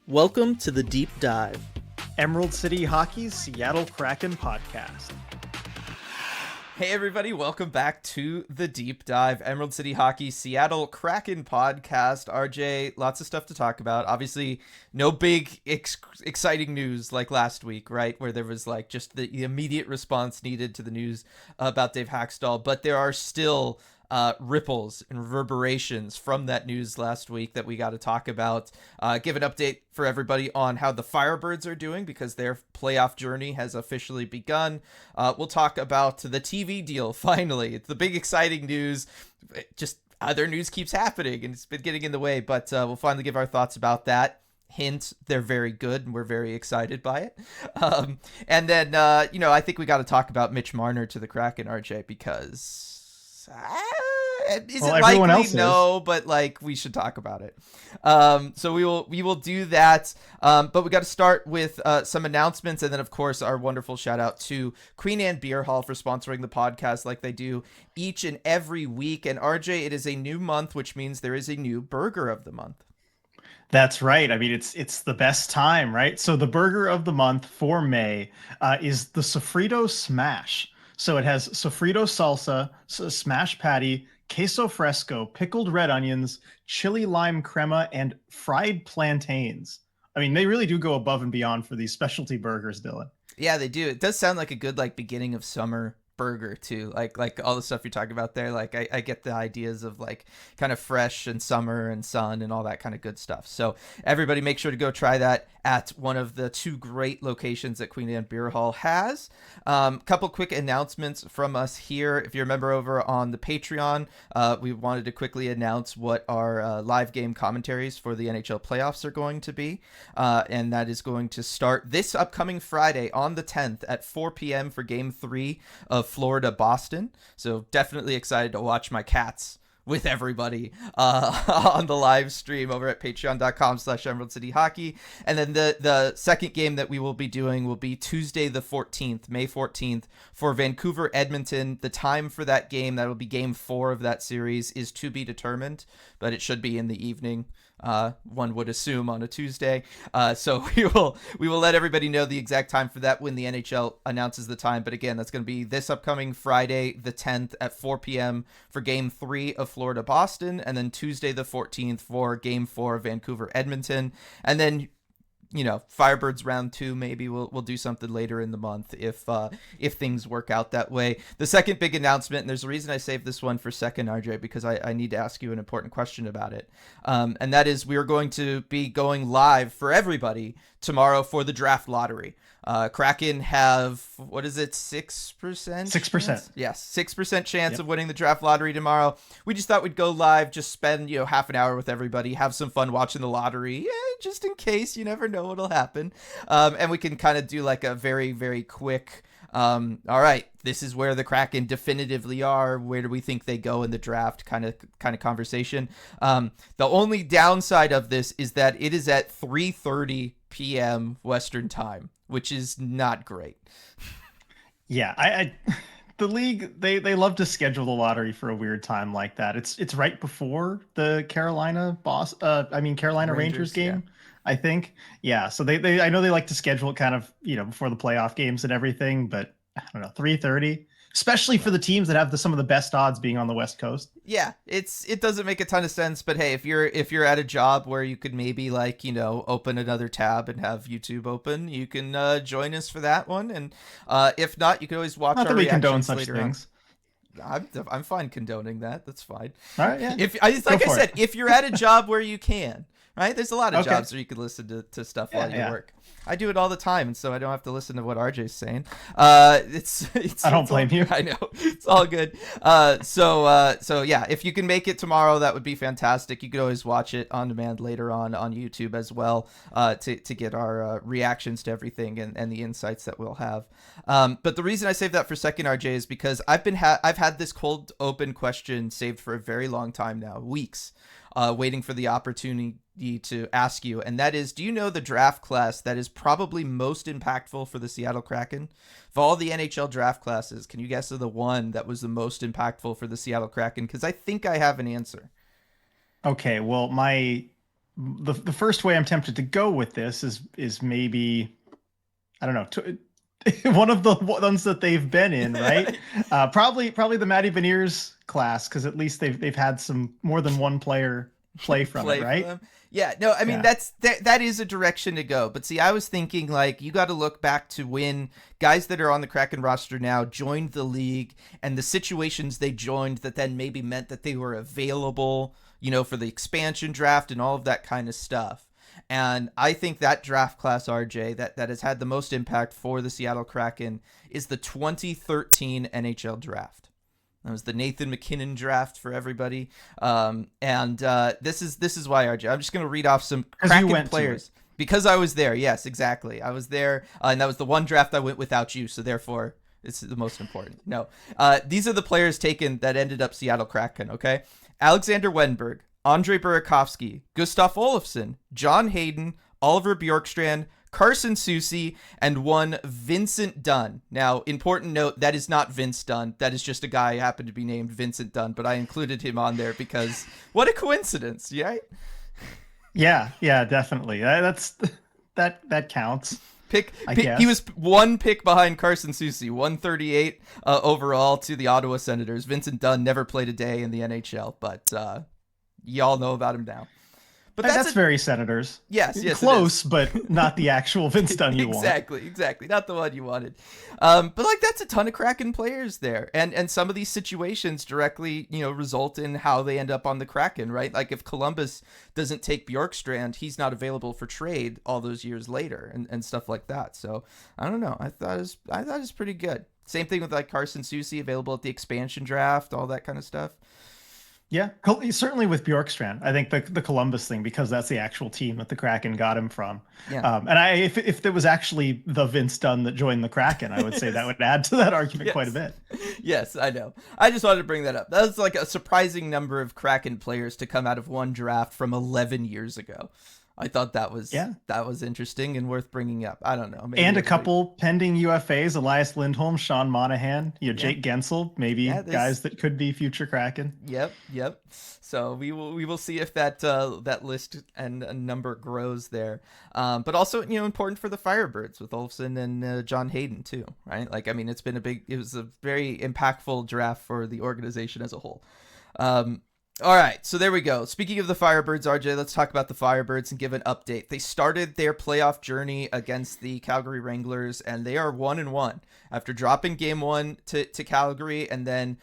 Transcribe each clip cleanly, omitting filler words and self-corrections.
Welcome to the Deep Dive, Emerald City Hockey's Seattle Kraken podcast. Hey everybody, welcome back to the Deep Dive, Emerald City Hockey Seattle Kraken podcast. RJ, lots of stuff to talk about. Obviously, no big exciting news like last week, right? Where there was like just the immediate response needed to the news about Dave Haxtell, but there are still ripples and reverberations from that news last week that we got to talk about. Give an update for everybody on how the Firebirds are doing because their playoff journey has officially begun. We'll talk about the TV deal. Finally, it's the big exciting news. Just other news keeps happening and it's been getting in the way, but we'll finally give our thoughts about that. Hint, they're very good and we're very excited by it. And then, I think we got to talk about Mitch Marner to the Kraken, RJ, because is it likely? No, but like we should talk about it. So we will do that. But we got to start with some announcements, and then of course our wonderful shout out to Queen Anne Beer Hall for sponsoring the podcast like they do each and every week. And RJ, it is a new month, which means there is a new burger of the month. That's right. I mean, it's the best time, right? So the burger of the month for May is the Sofrito Smash. So it has sofrito salsa, smash patty, queso fresco, pickled red onions, chili lime crema, and fried plantains. I mean, they really do go above and beyond for these specialty burgers, Dylan. Yeah, they do. It does sound like a good beginning of summer burger too, like all the stuff you're talking about there. Like I get the ideas of like kind of fresh and summer and sun and all that kind of good stuff. So everybody make sure to go try that at one of the two great locations that Queen Anne Beer Hall has. Couple quick announcements from us here. If you remember over on the Patreon, we wanted to quickly announce what our live game commentaries for the NHL playoffs are going to be. And that is going to start this upcoming Friday on the 10th at 4 p.m. for Game 3 of Florida Boston. So definitely excited to watch my Cats with everybody on the live stream over at patreon.com/Emerald City Hockey. And then the second game that we will be doing will be Tuesday the 14th, May 14th, for Vancouver Edmonton. The time for that game, that'll be game 4 of that series, is to be determined, but it should be in the evening. One would assume on a Tuesday. So we will let everybody know the exact time for that when the NHL announces the time. But again, that's going to be this upcoming Friday, the 10th at 4 p.m. for Game 3 of Florida Boston, and then Tuesday the 14th for Game 4 of Vancouver Edmonton, and then Firebirds round 2, maybe we'll do something later in the month if things work out that way. The second big announcement, and there's a reason I saved this one for second, RJ, because I need to ask you an important question about it. And that is, we are going to be going live for everybody tomorrow for the draft lottery. Kraken have, what is it, 6%? 6%. Yes, 6% chance of winning the draft lottery tomorrow. We just thought we'd go live, just spend, half an hour with everybody, have some fun watching the lottery, just in case. You never know what'll happen. And we can kind of do like a very, very quick, all right, this is where the Kraken definitively are. Where do we think they go in the draft kind of conversation. The only downside of this is that it is at 3:30 p.m. Western time, which is not great. Yeah, the league, they love to schedule the lottery for a weird time like that. It's right before the Carolina Rangers game, yeah. I think. Yeah, so they I know they like to schedule it kind of, before the playoff games and everything, but I don't know, 3:30, especially for the teams that have some of the best odds being on the West Coast. Yeah, it doesn't make a ton of sense, but hey, if you're at a job where you could maybe open another tab and have YouTube open, you can join us for that one, and if not, you can always watch not our that we condone reactions such later things. I'm fine condoning that. That's fine. All right, yeah. If you're at a job where you can, right? There's a lot of jobs where you could listen to stuff while you work. I do it all the time, and so I don't have to listen to what RJ's saying. I don't blame you. I know, it's all good. So yeah, if you can make it tomorrow, that would be fantastic. You could always watch it on demand later on YouTube as well, to get our reactions to everything and the insights that we'll have. But the reason I saved that for second, RJ, is because I've had this cold open question saved for a very long time now, weeks, waiting for the opportunity to ask you, and that is, do you know the draft class that is probably most impactful for the Seattle Kraken? Of all the NHL draft classes, can you guess the one that was the most impactful for the Seattle Kraken? Because I think I have an answer. Okay, well, my the first way I'm tempted to go with this is maybe, I don't know, one of the ones that they've been in, right? Probably the Matty Beniers class, because at least they've had some more than one player play from it, Play for right? them. Yeah, no, I mean Yeah. that is a direction to go. But see, I was thinking like you got to look back to when guys that are on the Kraken roster now joined the league and the situations they joined that then maybe meant that they were available, for the expansion draft and all of that kind of stuff. And I think that draft class, RJ, that has had the most impact for the Seattle Kraken is the 2013 NHL draft. That was the Nathan McKinnon draft for everybody. And this is why, RJ. I'm just going to read off some Kraken players. Because I was there. Yes, exactly. I was there. And that was the one draft I went without you. So therefore, it's the most important. No. These are the players taken that ended up Seattle Kraken, okay? Alexander Wenberg, Andre Burakovsky, Gustav Olofsson, John Hayden, Oliver Bjorkstrand, Carson Soucy, and one Vincent Dunn. Now, important note, that is not Vince Dunn. That is just a guy who happened to be named Vincent Dunn, but I included him on there because what a coincidence, right? Yeah, definitely. That counts. He was one pick behind Carson Soucy, 138 overall to the Ottawa Senators. Vincent Dunn never played a day in the NHL, but y'all know about him now. But that's very Senators. Yes, close, but not the actual Vince Dunn you want. Exactly, not the one you wanted. But like that's a ton of Kraken players there, and some of these situations directly result in how they end up on the Kraken, right? Like if Columbus doesn't take Bjorkstrand, he's not available for trade all those years later, and stuff like that. So I don't know. I thought it was pretty good. Same thing with like Carson Soucy, available at the expansion draft, all that kind of stuff. Yeah, certainly with Bjorkstrand. I think the Columbus thing, because that's the actual team that the Kraken got him from. Yeah. And if there was actually the Vince Dunn that joined the Kraken, I would say that would add to that argument quite a bit. Yes, I know. I just wanted to bring that up. That was like a surprising number of Kraken players to come out of one draft from 11 years ago. I thought that was interesting and worth bringing up. I don't know. And a couple pending UFAs: Elias Lindholm, Sean Monahan, Jake Gensel, maybe guys that could be future Kraken. Yep. So we will see if that list and number grows there. But also important for the Firebirds with Olofsson and John Hayden too, right? Like I mean, it was a very impactful draft for the organization as a whole. All right, so there we go. Speaking of the Firebirds, RJ, let's talk about the Firebirds and give an update. They started their playoff journey against the Calgary Wranglers, and they are 1-1 after dropping game 1 to Calgary and then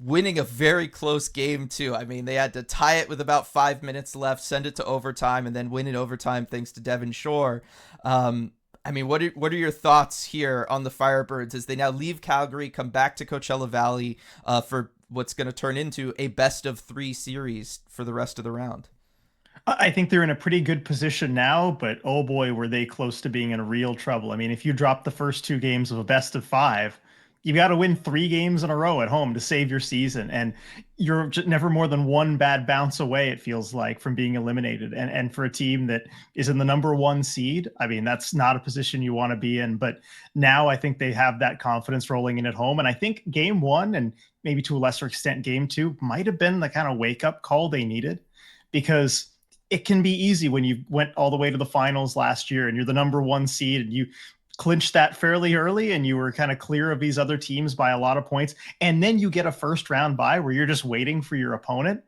winning a very close game 2. I mean, they had to tie it with about 5 minutes left, send it to overtime, and then win in overtime thanks to Devin Shore. I mean, what are your thoughts here on the Firebirds as they now leave Calgary, come back to Coachella Valley for what's going to turn into a best of 3 series for the rest of the round? I think they're in a pretty good position now, but oh boy, were they close to being in real trouble. I mean, if you drop the first 2 games of a best of 5, you got to win 3 games in a row at home to save your season. And you're never more than one bad bounce away, it feels like, from being eliminated. And for a team that is in the number 1 seed, I mean, that's not a position you want to be in. But now I think they have that confidence rolling in at home. And I think game 1 and maybe to a lesser extent game 2 might have been the kind of wake up call they needed, because it can be easy when you went all the way to the finals last year and you're the number 1 seed and you clinched that fairly early and you were kind of clear of these other teams by a lot of points. And then you get a first round bye where you're just waiting for your opponent.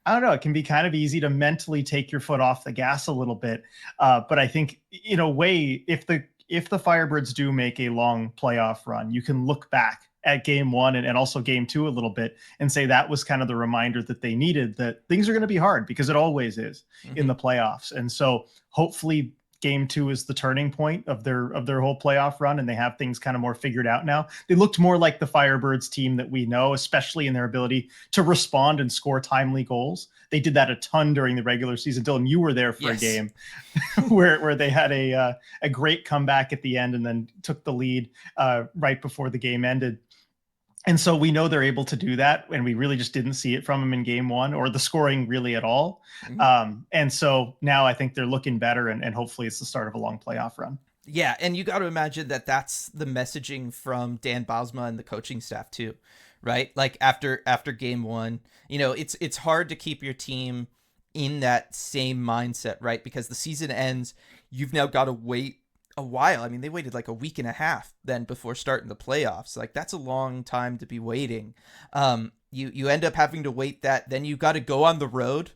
I don't know. It can be kind of easy to mentally take your foot off the gas a little bit. But I think in a way, if the Firebirds do make a long playoff run, you can look back at game 1 and also game 2 a little bit and say that was kind of the reminder that they needed, that things are going to be hard, because it always is in the playoffs. And so hopefully game 2 is the turning point of their whole playoff run, and they have things kind of more figured out now. They looked more like the Firebirds team that we know, especially in their ability to respond and score timely goals. They did that a ton during the regular season. Dylan, you were there for a game where they had a great comeback at the end and then took the lead right before the game ended. And so we know they're able to do that, and we really just didn't see it from them in game 1 or the scoring really at all. And so now I think they're looking better, and hopefully it's the start of a long playoff run. Yeah, and you got to imagine that that's the messaging from Dan Bosma and the coaching staff too, right? Like after game 1, it's hard to keep your team in that same mindset, right? Because the season ends, you've now got to wait a while. I mean, they waited like a week and a half then before starting the playoffs. Like, that's a long time to be waiting. You end up having to wait that. Then you got to go on the road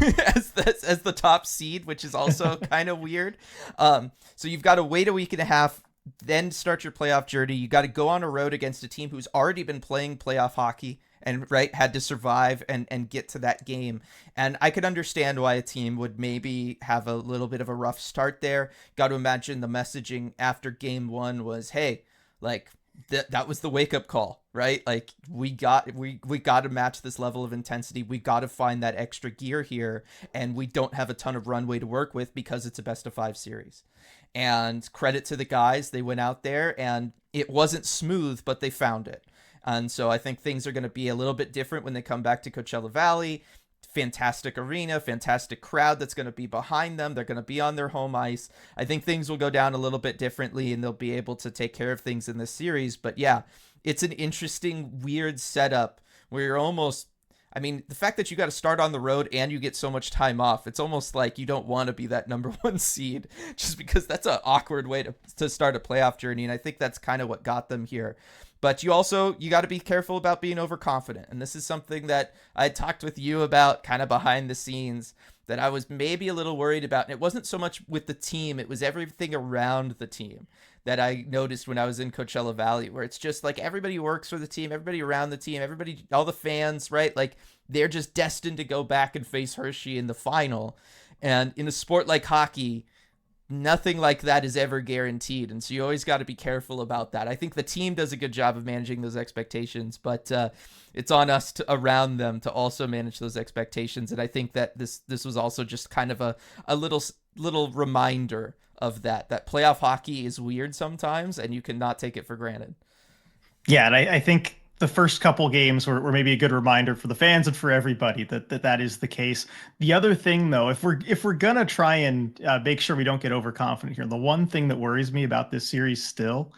as the top seed, which is also kind of weird. So you've got to wait a week and a half, then start your playoff journey. You got to go on a road against a team who's already been playing playoff hockey and had to survive and get to that game. And I could understand why a team would maybe have a little bit of a rough start there. Got to imagine the messaging after game one was, hey, like, that was the wake up call, right? Like, we got to match this level of intensity. We got to find that extra gear here, and we don't have a ton of runway to work with because it's a best of 5 series. And credit to the guys, they went out there and it wasn't smooth, but they found it. And so I think things are going to be a little bit different when they come back to Coachella Valley. Fantastic arena, fantastic crowd that's going to be behind them. They're going to be on their home ice. I think things will go down a little bit differently and they'll be able to take care of things in this series. But yeah, it's an interesting, weird setup where you're almost, I mean, the fact that you got to start on the road and you get so much time off, it's almost like you don't want to be that number 1 seed just because that's an awkward way to start a playoff journey. And I think that's kind of what got them here. But you got to be careful about being overconfident. And this is something that I talked with you about kind of behind the scenes that I was maybe a little worried about. And it wasn't so much with the team, it was everything around the team that I noticed when I was in Coachella Valley, where it's just like everybody works for the team, everybody around the team, everybody, all the fans, right? Like, they're just destined to go back and face Hershey in the final. And in a sport like hockey, nothing like that is ever guaranteed. And so you always got to be careful about that. I think the team does a good job of managing those expectations, but it's on us around them to also manage those expectations. And I think that this was also just kind of a little reminder of that playoff hockey is weird sometimes and you cannot take it for granted. Yeah. And I think the first couple games were maybe a good reminder for the fans and for everybody that is the case. The other thing, though, if we're gonna try and make sure we don't get overconfident here, the one thing that worries me about this series still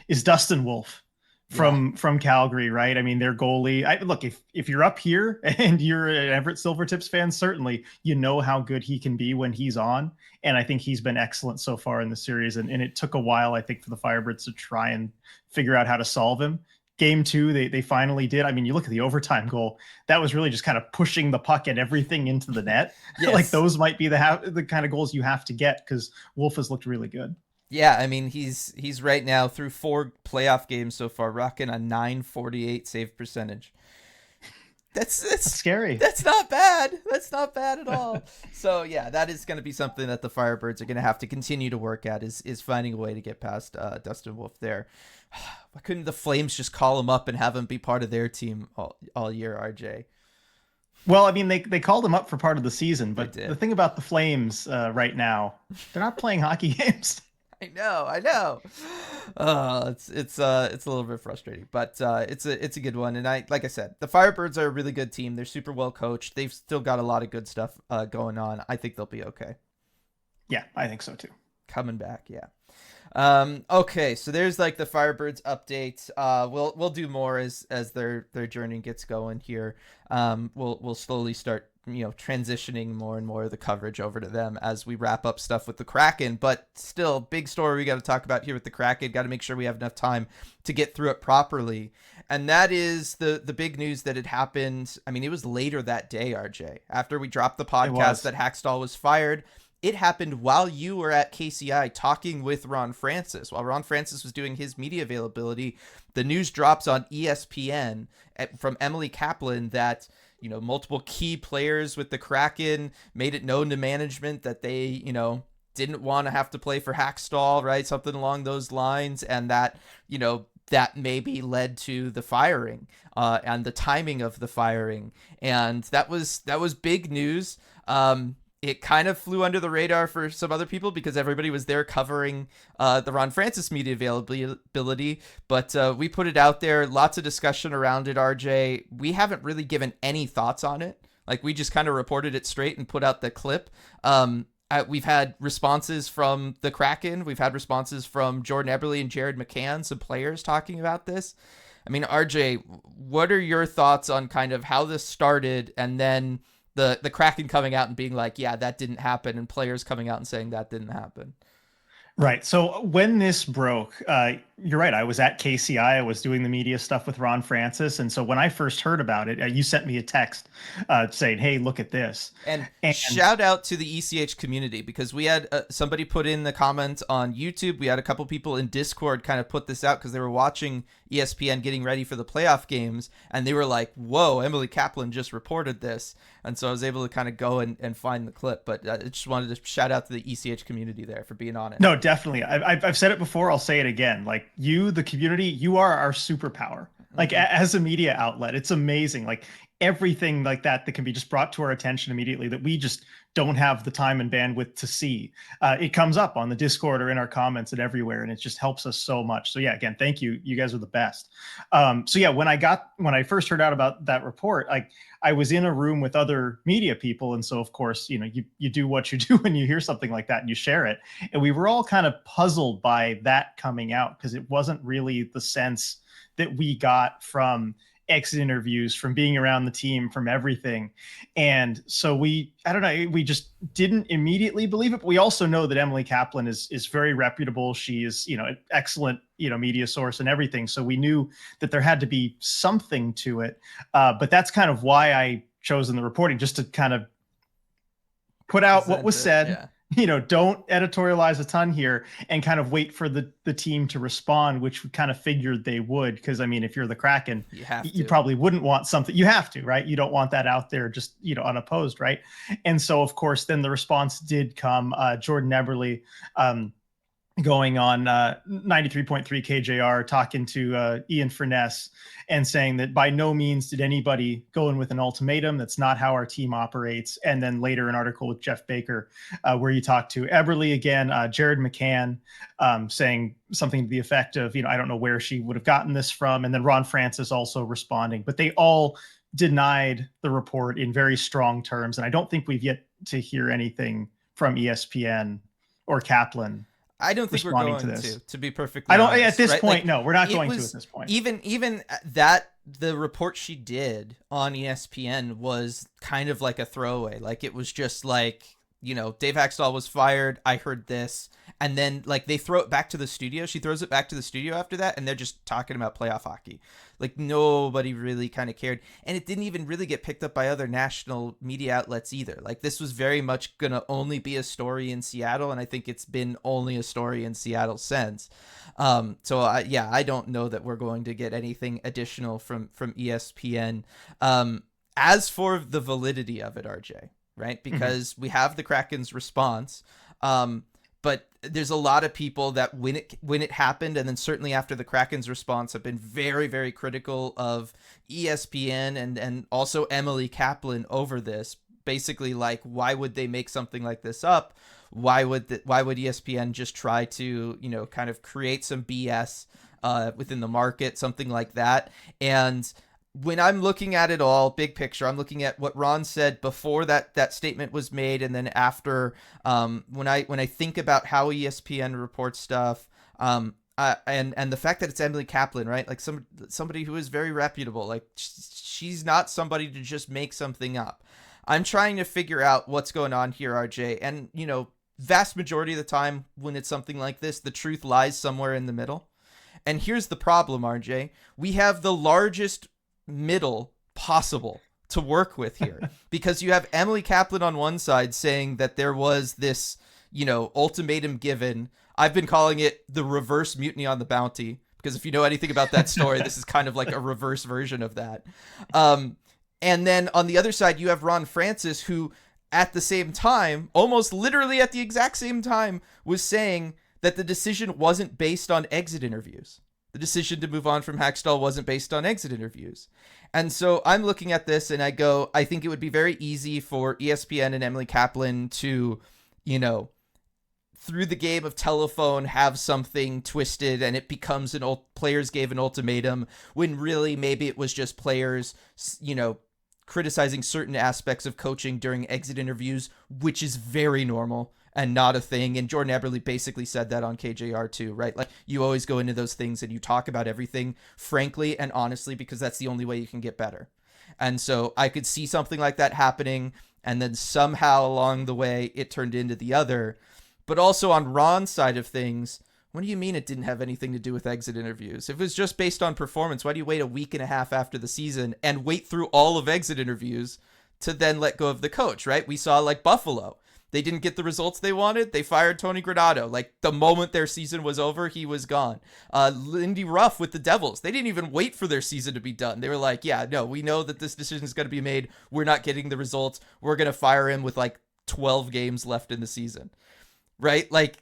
is Dustin Wolf from Calgary, right? I mean, their goalie. Look, if you're up here and you're an Everett Silvertips fan, certainly you know how good he can be when he's on, and I think he's been excellent so far in the series. And it took a while, I think, for the Firebirds to try and figure out how to solve him. Game 2, they finally did. I mean, you look at the overtime goal, that was really just kind of pushing the puck and everything into the net. Yes. Like, those might be the kind of goals you have to get because Wolf has looked really good. Yeah, I mean, he's right now through 4 playoff games so far, rocking a .948 save percentage. That's scary. That's not bad. That's not bad at all. So yeah, that is going to be something that the Firebirds are going to have to continue to work at is finding a way to get past Dustin Wolf there. Why couldn't the Flames just call him up and have him be part of their team all year, RJ? Well, I mean, they called him up for part of the season, but the thing about the Flames right now, they're not playing hockey games. I know. It's a little bit frustrating, but it's a good one. And like I said, the Firebirds are a really good team. They're super well coached. They've still got a lot of good stuff going on. I think they'll be okay. Yeah, I think so too. Coming back, yeah. Okay, so there's like the Firebirds update. We'll do more as their journey gets going here. We'll slowly start transitioning more and more of the coverage over to them as we wrap up stuff with the Kraken. But still, big story we got to talk about here with the Kraken. Got to make sure we have enough time to get through it properly. And that is the big news that had happened. I mean, it was later that day, RJ, after we dropped the podcast that Hackstall was fired. It happened while you were at KCI talking with Ron Francis. While Ron Francis was doing his media availability, the news drops on ESPN from Emily Kaplan that multiple key players with the Kraken made it known to management that they, didn't want to have to play for Hackstall, right? Something along those lines. And that, that maybe led to the firing and the timing of the firing. And that was big news. It kind of flew under the radar for some other people because everybody was there covering the Ron Francis media availability. But we put it out there. Lots of discussion around it, RJ. We haven't really given any thoughts on it. Like, we just kind of reported it straight and put out the clip. We've had responses from the Kraken. We've had responses from Jordan Eberle and Jared McCann, some players talking about this. I mean, RJ, what are your thoughts on kind of how this started and then The Kraken coming out and being like, yeah, that didn't happen, and players coming out and saying that didn't happen. Right. So when this broke, you're right. I was at KCI. I was doing the media stuff with Ron Francis. And so when I first heard about it, you sent me a text saying, hey, look at this. And And shout out to the ECH community, because we had somebody put in the comment on YouTube. We had a couple people in Discord kind of put this out because they were watching ESPN getting ready for the playoff games. And they were like, whoa, Emily Kaplan just reported this. And so I was able to kind of go and find the clip. But I just wanted to shout out to the ECH community there for being on it. No, definitely. I've said it before. I'll say it again. Like you, the community, you are our superpower. Like as a media outlet, it's amazing. Like everything like that can be just brought to our attention immediately that we just don't have the time and bandwidth to see. It comes up on the Discord or in our comments and everywhere, and it just helps us so much. So yeah, again, thank you. You guys are the best. So yeah, when I first heard out about that report, like I was in a room with other media people, and so of course, you do what you do when you hear something like that and you share it. And we were all kind of puzzled by that coming out because it wasn't really the sense that we got from exit interviews, from being around the team, from everything. And so we just didn't immediately believe it. But we also know that Emily Kaplan is very reputable. She is, an excellent, media source and everything. So we knew that there had to be something to it. But that's kind of why I chose in the reporting, just to kind of put out what was said. Yeah. Don't editorialize a ton here and kind of wait for the team to respond, which we kind of figured they would. Because, I mean, if you're the Kraken, you probably wouldn't want something. You have to, right? You don't want that out there just, unopposed, right? And so, of course, then the response did come. Jordan Eberle going on 93.3 KJR, talking to Ian Furness and saying that by no means did anybody go in with an ultimatum. That's not how our team operates. And then later an article with Jeff Baker where you talk to Eberle again, Jared McCann saying something to the effect of, I don't know where she would have gotten this from. And then Ron Francis also responding, but they all denied the report in very strong terms. And I don't think we've yet to hear anything from ESPN or Kaplan. I don't think we're going to be perfectly honest. At this right? point, no, we're not going to at this point. Even that, the report she did on ESPN was kind of like a throwaway. Like it was just like, Dave Haxtell was fired. I heard this. And then like they throw it back to the studio. She throws it back to the studio after that. And they're just talking about playoff hockey. Like nobody really kind of cared. And it didn't even really get picked up by other national media outlets either. Like this was very much going to only be a story in Seattle. And I think it's been only a story in Seattle since. So I don't know that we're going to get anything additional from ESPN. As for the validity of it, RJ, right? Because we have the Kraken's response. But there's a lot of people that when it happened, and then certainly after the Kraken's response, have been very, very critical of ESPN and also Emily Kaplan over this. Basically, like, why would they make something like this up? Why would ESPN just try to, kind of create some BS within the market, something like that? And when I'm looking at it all, big picture, I'm looking at what Ron said before that statement was made, and then after. When I think about how ESPN reports stuff, and the fact that it's Emily Kaplan, right? Like somebody who is very reputable. Like she's not somebody to just make something up. I'm trying to figure out what's going on here, RJ, and vast majority of the time when it's something like this, the truth lies somewhere in the middle. And here's the problem, RJ. We have the largest middle possible to work with here because you have Emily Kaplan on one side saying that there was this, ultimatum given. I've been calling it the reverse mutiny on the Bounty because if you know anything about that story, this is kind of like a reverse version of that. And then on the other side, you have Ron Francis, who at the same time, almost literally at the exact same time, was saying that the decision wasn't based on exit interviews. The decision to move on from Haxtell wasn't based on exit interviews. And so I'm looking at this and I go, I think it would be very easy for ESPN and Emily Kaplan to, through the game of telephone, have something twisted and it becomes players gave an ultimatum when really maybe it was just players, criticizing certain aspects of coaching during exit interviews, which is very normal and not a thing. And Jordan Eberle basically said that on KJR too, right? Like you always go into those things and you talk about everything frankly and honestly because that's the only way you can get better. And so I could see something like that happening, and then somehow along the way it turned into the other. But also on Ron's side of things, what do you mean it didn't have anything to do with exit interviews? If it was just based on performance, why do you wait a week and a half after the season and wait through all of exit interviews to then let go of the coach, right? We saw like Buffalo. They didn't get the results they wanted. They fired Tony Granato. Like the moment their season was over, he was gone. Lindy Ruff with the Devils. They didn't even wait for their season to be done. They were like, yeah, no, we know that this decision is going to be made. We're not getting the results. We're going to fire him with like 12 games left in the season. Right? Like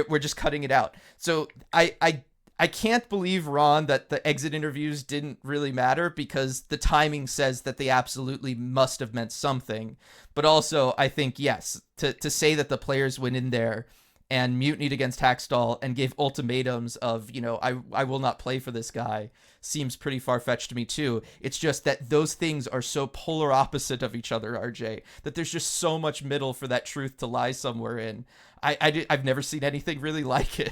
we're just cutting it out. So I can't believe, Ron, that the exit interviews didn't really matter, because the timing says that they absolutely must have meant something. But also, I think, yes, to say that the players went in there and mutinied against Hackstall and gave ultimatums of, I will not play for this guy, seems pretty far-fetched to me too. It's just that those things are so polar opposite of each other, RJ, that there's just so much middle for that truth to lie somewhere in. I've never seen anything really like it.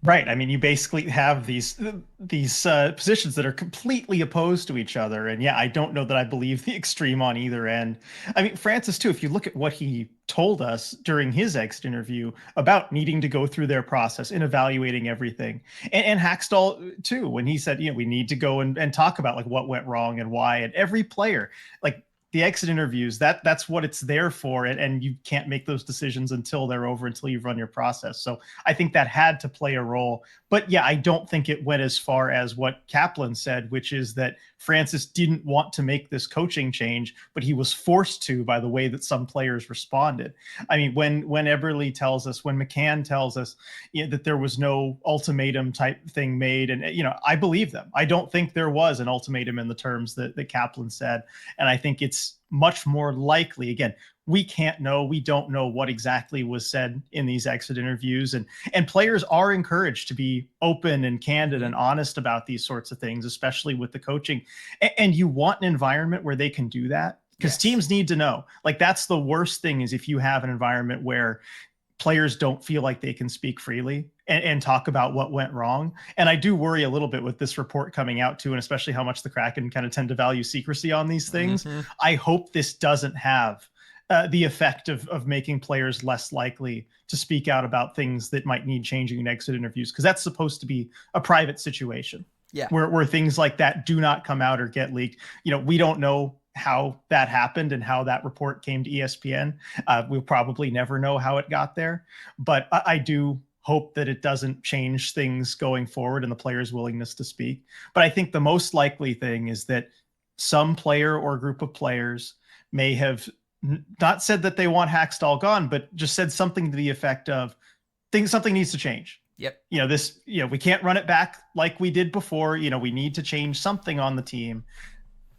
Right. I mean, you basically have these positions that are completely opposed to each other. And yeah, I don't know that I believe the extreme on either end. I mean, Francis, too, if you look at what he told us during his exit interview about needing to go through their process and evaluating everything, and Hackstall, too, when he said, we need to go and talk about like what went wrong and why, and every player, like, the exit interviews, that's what it's there for, and you can't make those decisions until they're over, until you've run your process. So I think that had to play a role. But yeah, I don't think it went as far as what Kaplan said, which is that Francis didn't want to make this coaching change, but he was forced to by the way that some players responded. I mean, when Eberle tells us, when McCann tells us that there was no ultimatum type thing made, and I believe them. I don't think there was an ultimatum in the terms that Kaplan said, and I think it's much more likely, again, we can't know, we don't know what exactly was said in these exit interviews, and players are encouraged to be open and candid and honest about these sorts of things, especially with the coaching, and you want an environment where they can do that, because teams need to know. Like, that's the worst thing, is if you have an environment where players don't feel like they can speak freely and talk about what went wrong. And I do worry a little bit with this report coming out too, and especially how much the Kraken kind of tend to value secrecy on these things. Mm-hmm. I hope this doesn't have the effect of making players less likely to speak out about things that might need changing in exit interviews, because that's supposed to be a private situation. Yeah, where things like that do not come out or get leaked. We don't know how that happened and how that report came to ESPN. We'll probably never know how it got there, but I do hope that it doesn't change things going forward and the player's willingness to speak. But I think the most likely thing is that some player or group of players may have not said that they want Hackstall gone, but just said something to the effect of, something needs to change. Yep. We can't run it back like we did before. We need to change something on the team.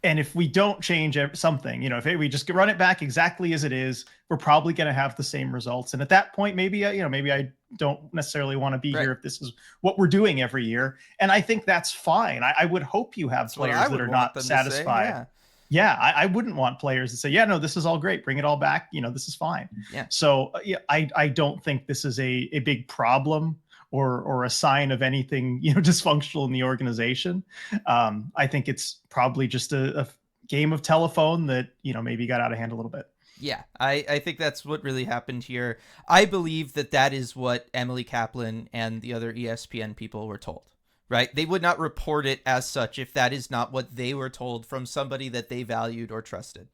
And if we don't change something, if we just run it back exactly as it is, we're probably going to have the same results. And at that point, maybe I don't necessarily want to be here if this is what we're doing every year. And I think that's fine. I would hope you have players that are not satisfied. Yeah, I wouldn't want players to say, yeah, no, this is all great. Bring it all back. This is fine. Yeah. So I don't think this is a big problem or a sign of anything, dysfunctional in the organization. I think it's probably just a game of telephone that, maybe got out of hand a little bit. Yeah, I think that's what really happened here. I believe that is what Emily Kaplan and the other ESPN people were told, right? They would not report it as such if that is not what they were told from somebody that they valued or trusted.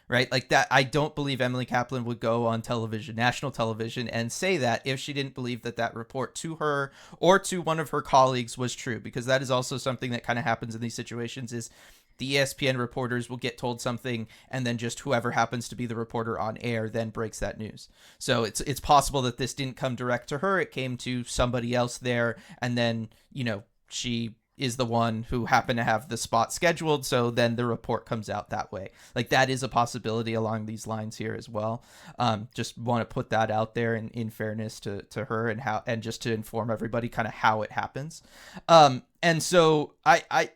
Right? Like that, I don't believe Emily Kaplan would go on television, national television, and say that if she didn't believe that report to her or to one of her colleagues was true, because that is also something that kind of happens in these situations is the ESPN reporters will get told something and then just whoever happens to be the reporter on air then breaks that news. So it's possible that this didn't come direct to her. It came to somebody else there. And then, she is the one who happened to have the spot scheduled, so then the report comes out that way. Like, that is a possibility along these lines here as well. Just want to put that out there in fairness to her and just to inform everybody kind of how it happens. And so I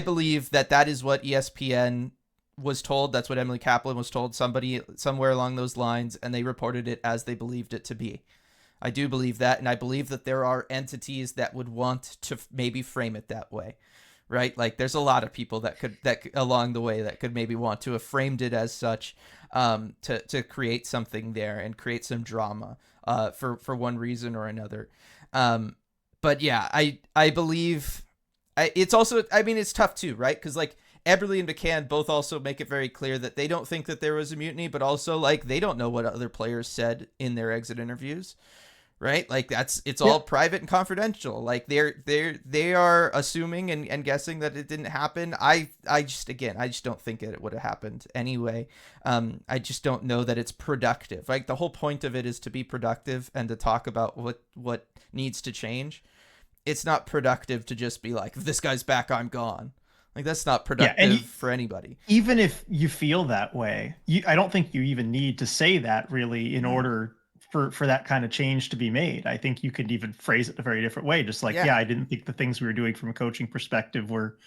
believe that is what ESPN was told. That's what Emily Kaplan was told, somebody somewhere along those lines, and they reported it as they believed it to be. I do believe that, and I believe that there are entities that would want to maybe frame it that way, right? Like there's a lot of people that along the way that could maybe want to have framed it as such, to create something there and create some drama, for one reason or another. But yeah, I believe it's also, I mean, it's tough too, right? Because like Eberle and McCann both also make it very clear that they don't think that there was a mutiny, but also like they don't know what other players said in their exit interviews, right? Like it's all private and confidential. Like they are assuming and guessing that it didn't happen. I just don't think it would have happened anyway. I just don't know that it's productive. Like the whole point of it is to be productive and to talk about what needs to change. It's not productive to just be like, if this guy's back, I'm gone. Like that's not productive for anybody. Even if you feel that way, I don't think you even need to say that really in order for that kind of change to be made. I think you could even phrase it a very different way. Just like, I didn't think the things we were doing from a coaching perspective were,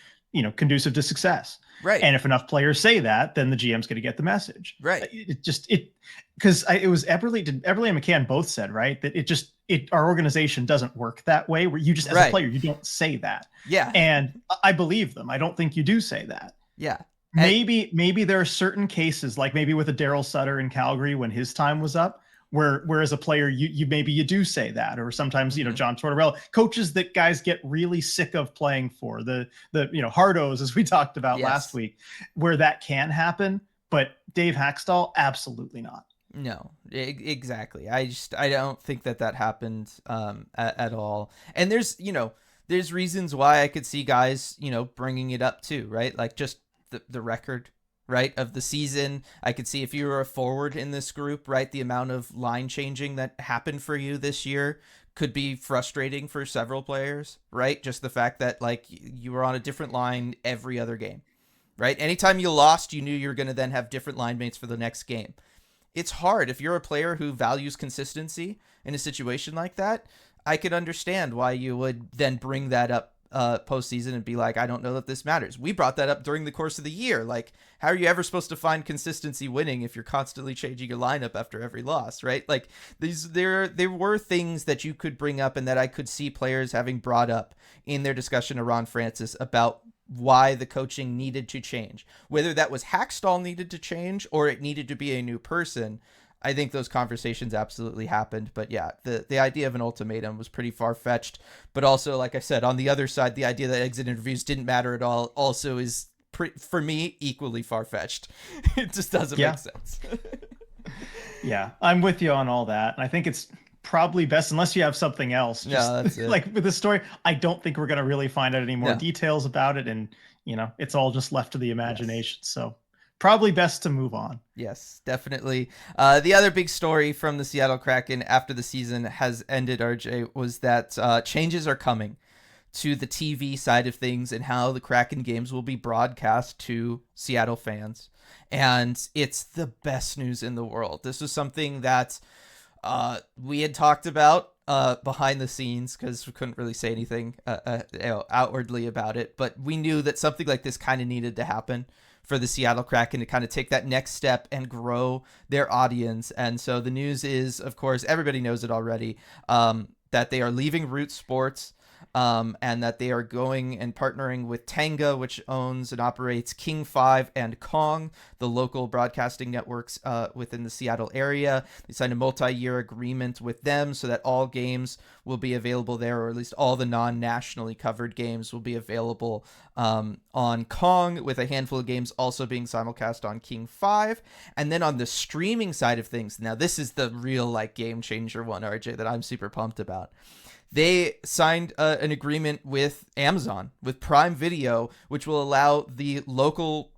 conducive to success. Right. And if enough players say that, then the GM's going to get the message. Right. Because it was Eberle and McCann both said, right, that our organization doesn't work that way, where you just, as a player, you don't say that. Yeah. And I believe them. I don't think you do say that. Yeah. Maybe there are certain cases, like maybe with a Daryl Sutter in Calgary when his time was up, where as a player you do say that, or sometimes John Tortorella, coaches that guys get really sick of playing for, the hardos, as we talked about last week, where that can happen. But Dave Haxtell, absolutely not. No, exactly. I don't think that happened at all. And there's reasons why I could see guys bringing it up too, right? Like just the record, right, of the season. I could see if you were a forward in this group, right, the amount of line changing that happened for you this year could be frustrating for several players, right? Just the fact that like you were on a different line every other game, right? Anytime you lost, you knew you were going to then have different line mates for the next game. It's hard if you're a player who values consistency in a situation like that. I could understand why you would then bring that up postseason and be like, I don't know that this matters. We brought that up during the course of the year. Like, how are you ever supposed to find consistency winning if you're constantly changing your lineup after every loss, right? Like there were things that you could bring up and that I could see players having brought up in their discussion to Ron Francis about why the coaching needed to change, whether that was Hackstall needed to change or it needed to be a new person. I think those conversations absolutely happened. But yeah, the idea of an ultimatum was pretty far-fetched. But also, like I said, on the other side, the idea that exit interviews didn't matter at all also is, for me, equally far-fetched. It just doesn't make sense. Yeah, I'm with you on all that. And I think it's probably best, unless you have something else. That's it. Like with the story, I don't think we're going to really find out any more details about it. And, it's all just left to the imagination. Yes. So probably best to move on. Yes, definitely. The other big story from the Seattle Kraken after the season has ended, RJ, was that changes are coming to the TV side of things and how the Kraken games will be broadcast to Seattle fans. And it's the best news in the world. This was something that we had talked about behind the scenes because we couldn't really say anything outwardly about it. But we knew that something like this kind of needed to happen for the Seattle Kraken to kind of take that next step and grow their audience. And so the news is, of course, everybody knows it already, that they are leaving Root Sports, and that they are going and partnering with Tenga, which owns and operates King 5 and Kong, the local broadcasting networks within the Seattle area. They signed a multi-year agreement with them so that all games will be available there, or at least all the non-nationally covered games will be available on Kong, with a handful of games also being simulcast on King 5. And then on the streaming side of things, now this is the real like game changer one, RJ, that I'm super pumped about. They signed an agreement with Amazon, with Prime Video, which will allow the local,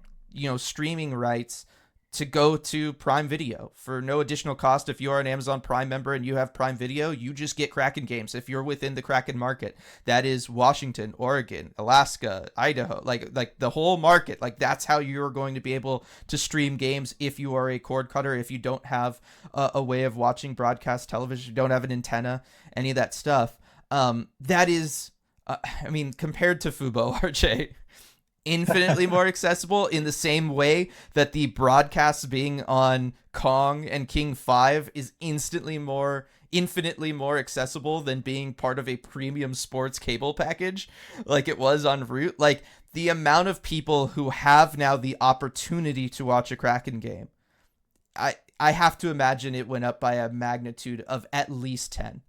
streaming rights to go to Prime Video for no additional cost. If you are an Amazon Prime member and you have Prime Video, you just get Kraken games. If you're within the Kraken market, that is Washington, Oregon, Alaska, Idaho, like the whole market. Like that's how you're going to be able to stream games if you are a cord cutter, if you don't have a way of watching broadcast television, you don't have an antenna, any of that stuff. That is, compared to Fubo, RJ, infinitely more accessible in the same way that the broadcasts being on Kong and King 5 is instantly more infinitely more accessible than being part of a premium sports cable package like it was on Root. Like the amount of people who have now the opportunity to watch a Kraken game, I have to imagine it went up by a magnitude of at least 10.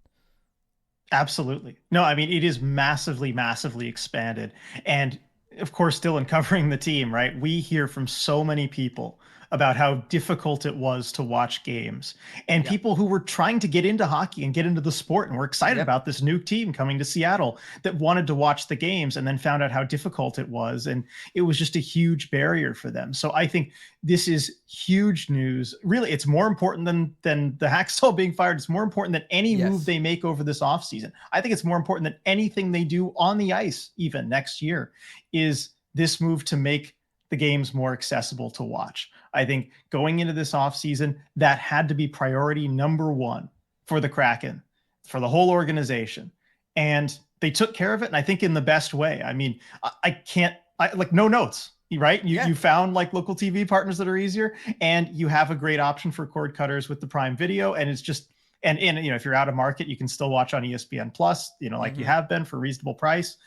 Absolutely. No, I mean, it is massively, massively expanded. And of course, still in covering the team, right? We hear from so many people about how difficult it was to watch games, and Yep. people who were trying to get into hockey and get into the sport and were excited Yep. about this new team coming to Seattle that wanted to watch the games and then found out how difficult it was. And it was just a huge barrier for them. So I think this is huge news. Really, it's more important than the Hacksaw being fired. It's more important than any Yes. move they make over this offseason. I think it's more important than anything they do on the ice, even next year, is this move to make the games more accessible to watch. I think going into this offseason, that had to be priority number one for the Kraken, for the whole organization. And they took care of it, and I think in the best way. I mean, like no notes, right? You found like local TV partners that are easier, and you have a great option for cord cutters with the Prime Video, and it's just and if you're out of market, you can still watch on ESPN Plus, like you have been for a reasonable price,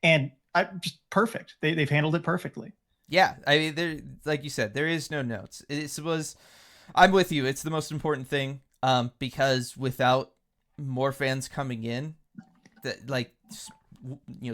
and just perfect. They've handled it perfectly. Yeah, I mean, there, like you said, there is no notes. I'm with you. It's the most important thing, because without more fans coming in, that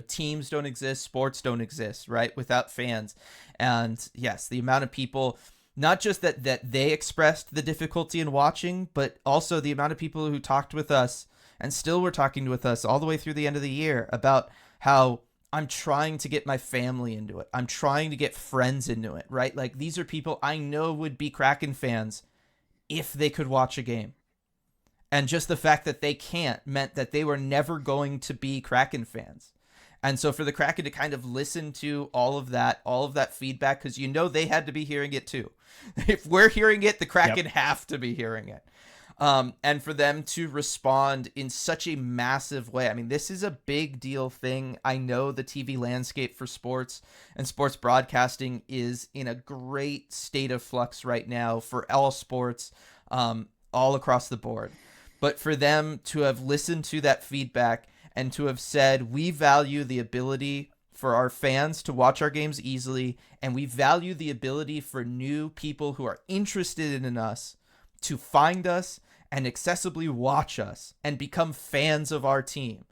teams don't exist, sports don't exist, right? Without fans, and yes, the amount of people, not just that they expressed the difficulty in watching, but also the amount of people who talked with us and still were talking with us all the way through the end of the year about how I'm trying to get my family into it. I'm trying to get friends into it, right? Like these are people I know would be Kraken fans if they could watch a game. And just the fact that they can't meant that they were never going to be Kraken fans. And so for the Kraken to kind of listen to all of that feedback, because they had to be hearing it too. If we're hearing it, the Kraken have to be hearing it. And for them to respond in such a massive way. I mean, this is a big deal thing. I know the TV landscape for sports and sports broadcasting is in a great state of flux right now for all sports, all across the board. But for them to have listened to that feedback and to have said, we value the ability for our fans to watch our games easily, and we value the ability for new people who are interested in us to find us and accessibly watch us and become fans of our team.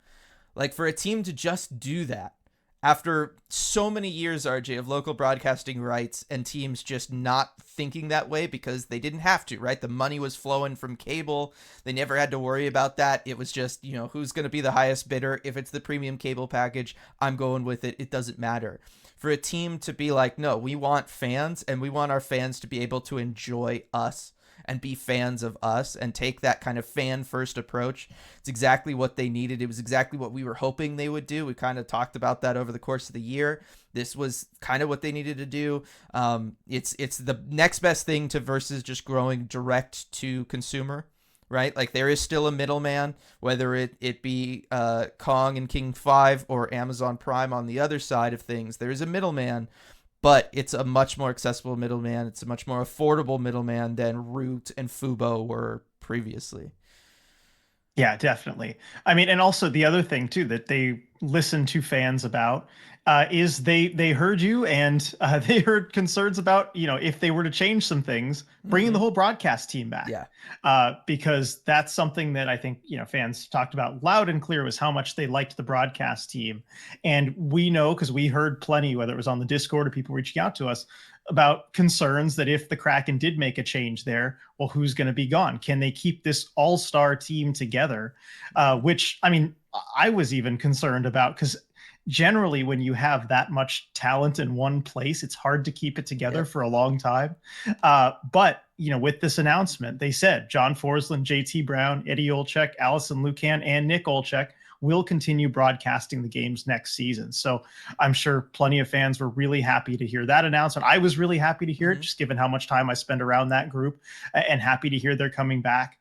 Like for a team to just do that after so many years, RJ, of local broadcasting rights and teams just not thinking that way because they didn't have to, right? The money was flowing from cable. They never had to worry about that. It was just, who's going to be the highest bidder? If it's the premium cable package, I'm going with it. It doesn't matter. For a team to be like, no, we want fans, and we want our fans to be able to enjoy us and be fans of us and take that kind of fan first approach. It's exactly what they needed. It was exactly what we were hoping they would do. We kind of talked about that over the course of the year. This was kind of what they needed to do. It's the next best thing to versus just growing direct to consumer, right? Like there is still a middleman, whether it be Kong and King 5 or Amazon Prime on the other side of things. There is a middleman, but it's a much more accessible middleman. It's a much more affordable middleman than Root and Fubo were previously. Yeah, definitely. I mean, and also the other thing too that they listen to fans about is they heard you, and they heard concerns about if they were to change some things, bringing the whole broadcast team back. Yeah. Because that's something that I think fans talked about loud and clear was how much they liked the broadcast team, and we know because we heard plenty, whether it was on the Discord or people reaching out to us about concerns that if the Kraken did make a change there, well, who's going to be gone? Can they keep this all-star team together? Which, I mean, I was even concerned about because generally when you have that much talent in one place, it's hard to keep it together for a long time. But, with this announcement, they said John Forsland, JT Brown, Eddie Olczyk, Allison Lucan, and Nick Olczyk will continue broadcasting the games next season. So I'm sure plenty of fans were really happy to hear that announcement. I was really happy to hear it, just given how much time I spend around that group, and happy to hear they're coming back.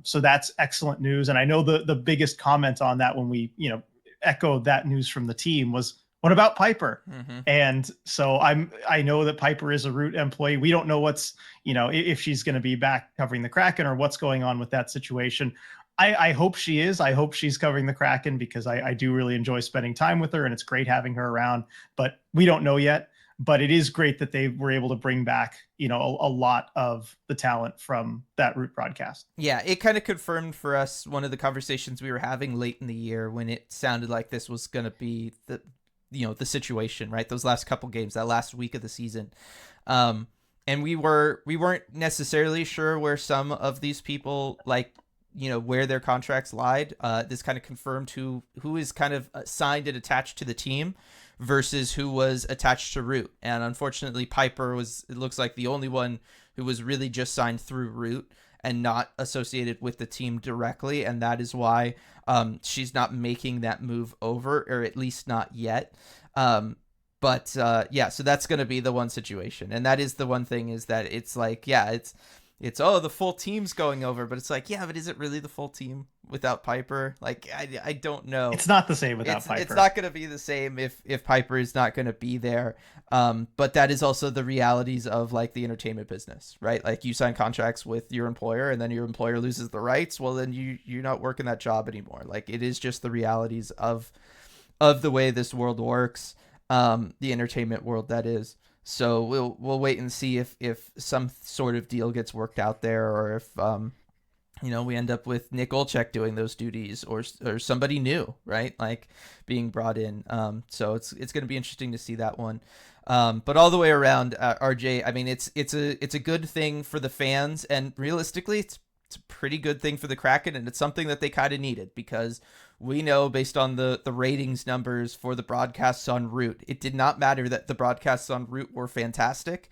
So that's excellent news. And I know the biggest comment on that when we, echoed that news from the team was, what about Piper? And so I know that Piper is a Root employee. We don't know what's, if she's going to be back covering the Kraken or what's going on with that situation. I hope she is. I hope she's covering the Kraken because I do really enjoy spending time with her, and it's great having her around. But we don't know yet. But it is great that they were able to bring back, a lot of the talent from that Root broadcast. Yeah, it kind of confirmed for us one of the conversations we were having late in the year when it sounded like this was going to be the situation, right? Those last couple games, that last week of the season. And we weren't necessarily sure where some of these people, like, where their contracts lied. This kind of confirmed who is kind of signed and attached to the team versus who was attached to Root. And unfortunately, Piper it looks like the only one who was really just signed through Root and not associated with the team directly. And that is why she's not making that move over, or at least not yet. But so that's going to be the one situation. And that is the one thing, is that it's like, it's the full team's going over, but it's like, but is it really the full team without Piper? Like, I don't know. It's not the same without Piper. It's not going to be the same if Piper is not going to be there. But that is also the realities of, like, the entertainment business, right? Like, you sign contracts with your employer, and then your employer loses the rights. Well, then you're not working that job anymore. Like, it is just the realities of the way this world works, the entertainment world, that is. So we'll wait and see if some sort of deal gets worked out there, or if we end up with Nick Olczyk doing those duties, or somebody new, right? Like, being brought in. So it's going to be interesting to see that one. But all the way around, RJ, I mean, it's a good thing for the fans, and realistically, it's a pretty good thing for the Kraken, and it's something that they kind of needed, because we know, based on the ratings numbers for the broadcasts on Root, it did not matter that the broadcasts on Root were fantastic,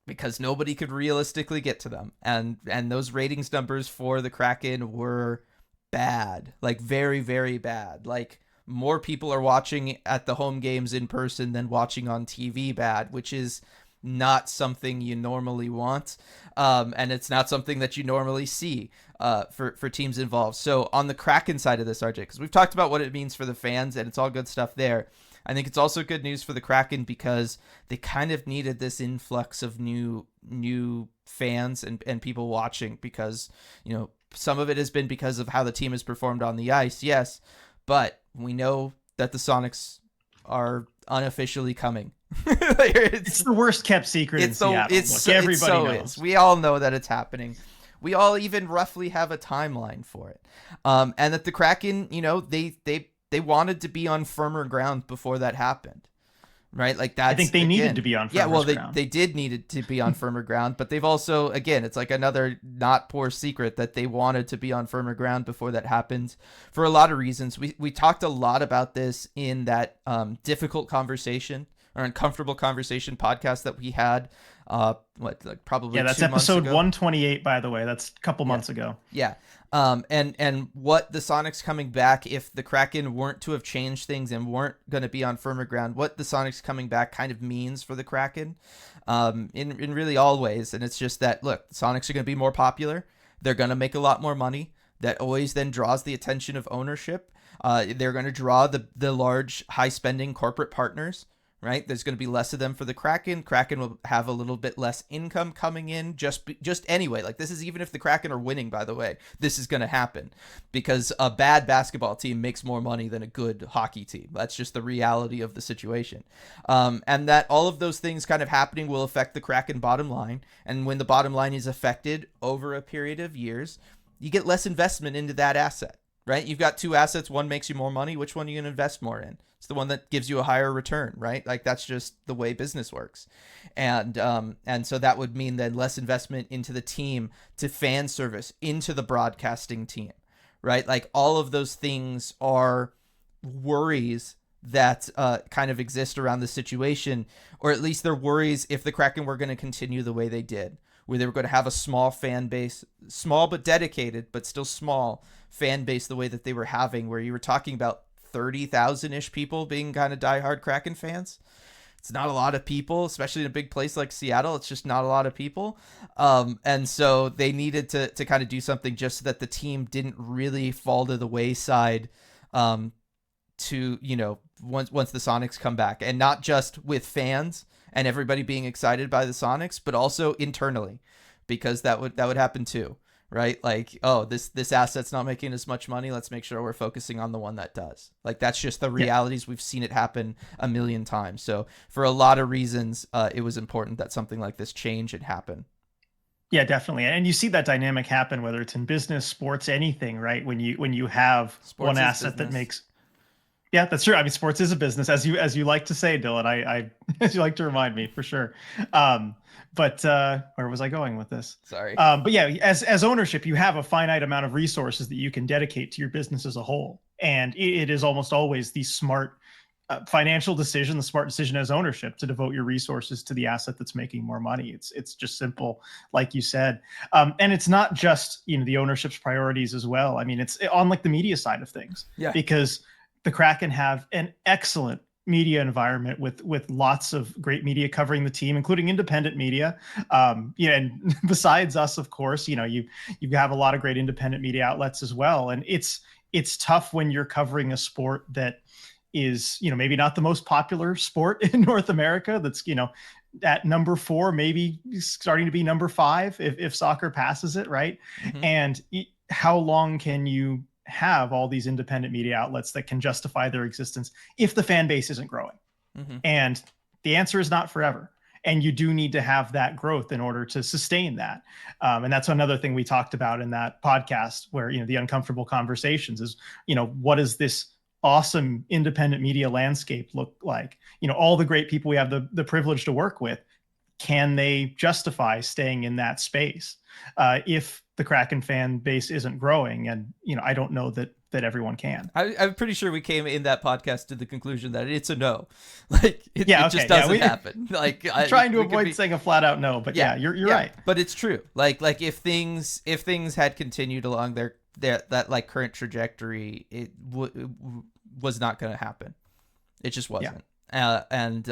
because nobody could realistically get to them. And those ratings numbers for the Kraken were bad, like very, very bad. Like, more people are watching at the home games in person than watching on TV bad, which is not something you normally want. And it's not something that you normally see for teams involved. So on the Kraken side of this, RJ, because we've talked about what it means for the fans, and it's all good stuff there, I think it's also good news for the Kraken, because they kind of needed this influx of new fans and people watching, because, some of it has been because of how the team has performed on the ice, yes, but we know that the Sonics are unofficially coming. It's the worst kept secret in Seattle. Everybody knows. We all know that it's happening. We all even roughly have a timeline for it. And that the Kraken, they wanted to be on firmer ground before that happened. Right? Like, that's, I think they needed to be on firmer ground. They did needed to be on firmer ground, but they've also, again, it's like another not poor secret that they wanted to be on firmer ground before that happened, for a lot of reasons. We talked a lot about this in that difficult conversation, or uncomfortable conversation podcast that we had probably that's 2 months episode ago. 128, by the way. That's a couple months ago. Yeah. And what the Sonics coming back, if the Kraken weren't to have changed things and weren't going to be on firmer ground, what the Sonics coming back kind of means for the Kraken, in really all ways. And it's just that, look, the Sonics are going to be more popular. They're going to make a lot more money. That always then draws the attention of ownership. They're going to draw the large, high spending corporate partners. Right? There's going to be less of them for the Kraken. Kraken will have a little bit less income coming in just anyway. Like, this is even if the Kraken are winning, by the way, this is going to happen, because a bad basketball team makes more money than a good hockey team. That's just the reality of the situation. And that all of those things kind of happening will affect the Kraken bottom line. And when the bottom line is affected over a period of years, you get less investment into that asset. Right? You've got two assets. One makes you more money. Which one are you going to invest more in? It's the one that gives you a higher return, right? Like, that's just the way business works. And so that would mean then less investment into the team, to fan service, into the broadcasting team, right? Like, all of those things are worries that kind of exist around the situation, or at least they're worries if the Kraken were going to continue the way they did, where they were going to have a small fan base, small but dedicated, but still small fan base, the way that they were having, where you were talking about 30,000-ish people being kind of diehard Kraken fans. It's not a lot of people, especially in a big place like Seattle. It's just not a lot of people. And so they needed to kind of do something just so that the team didn't really fall to the wayside to, once the Sonics come back, and not just with fans and everybody being excited by the Sonics, but also internally, because that would happen too. right? Like, oh, this asset's not making as much money. Let's make sure we're focusing on the one that does. Like, that's just the realities. We've seen it happen a million times. So for a lot of reasons, it was important that something like this change and happen. Yeah, definitely. And you see that dynamic happen, whether it's in business, sports, anything, right? When you have Sports one asset that makes, yeah, that's true. I mean, sports is a business, as you like to say, Dylan. I as you like to remind me, for sure. But where was I going with this? Sorry. But yeah, as ownership, you have a finite amount of resources that you can dedicate to your business as a whole, and it is almost always the smart financial decision, the smart decision as ownership, to devote your resources to the asset that's making more money. It's just simple, like you said. And it's not just, the ownership's priorities as well. I mean, it's on like the media side of things, because the Kraken have an excellent media environment with lots of great media covering the team, including independent media. And besides us, of course, you have a lot of great independent media outlets as well. And it's tough when you're covering a sport that is, maybe not the most popular sport in North America. That's, at number 4, maybe starting to be number 5 if soccer passes it, right? Mm-hmm. And how long can you have all these independent media outlets that can justify their existence if the fan base isn't growing? Mm-hmm. And the answer is not forever. And you do need to have that growth in order to sustain that. And that's another thing we talked about in that podcast, where, the uncomfortable conversations is, what is this awesome independent media landscape look like? All the great people we have the privilege to work with, can they justify staying in that space if the Kraken fan base isn't growing? And I don't know that everyone can. I'm pretty sure we came in that podcast to the conclusion that it's a no. Like it just doesn't happen. Like I'm trying to avoid saying a flat out no, but you're right. But it's true. Like if things had continued along that like current trajectory, it was not going to happen. It just wasn't. And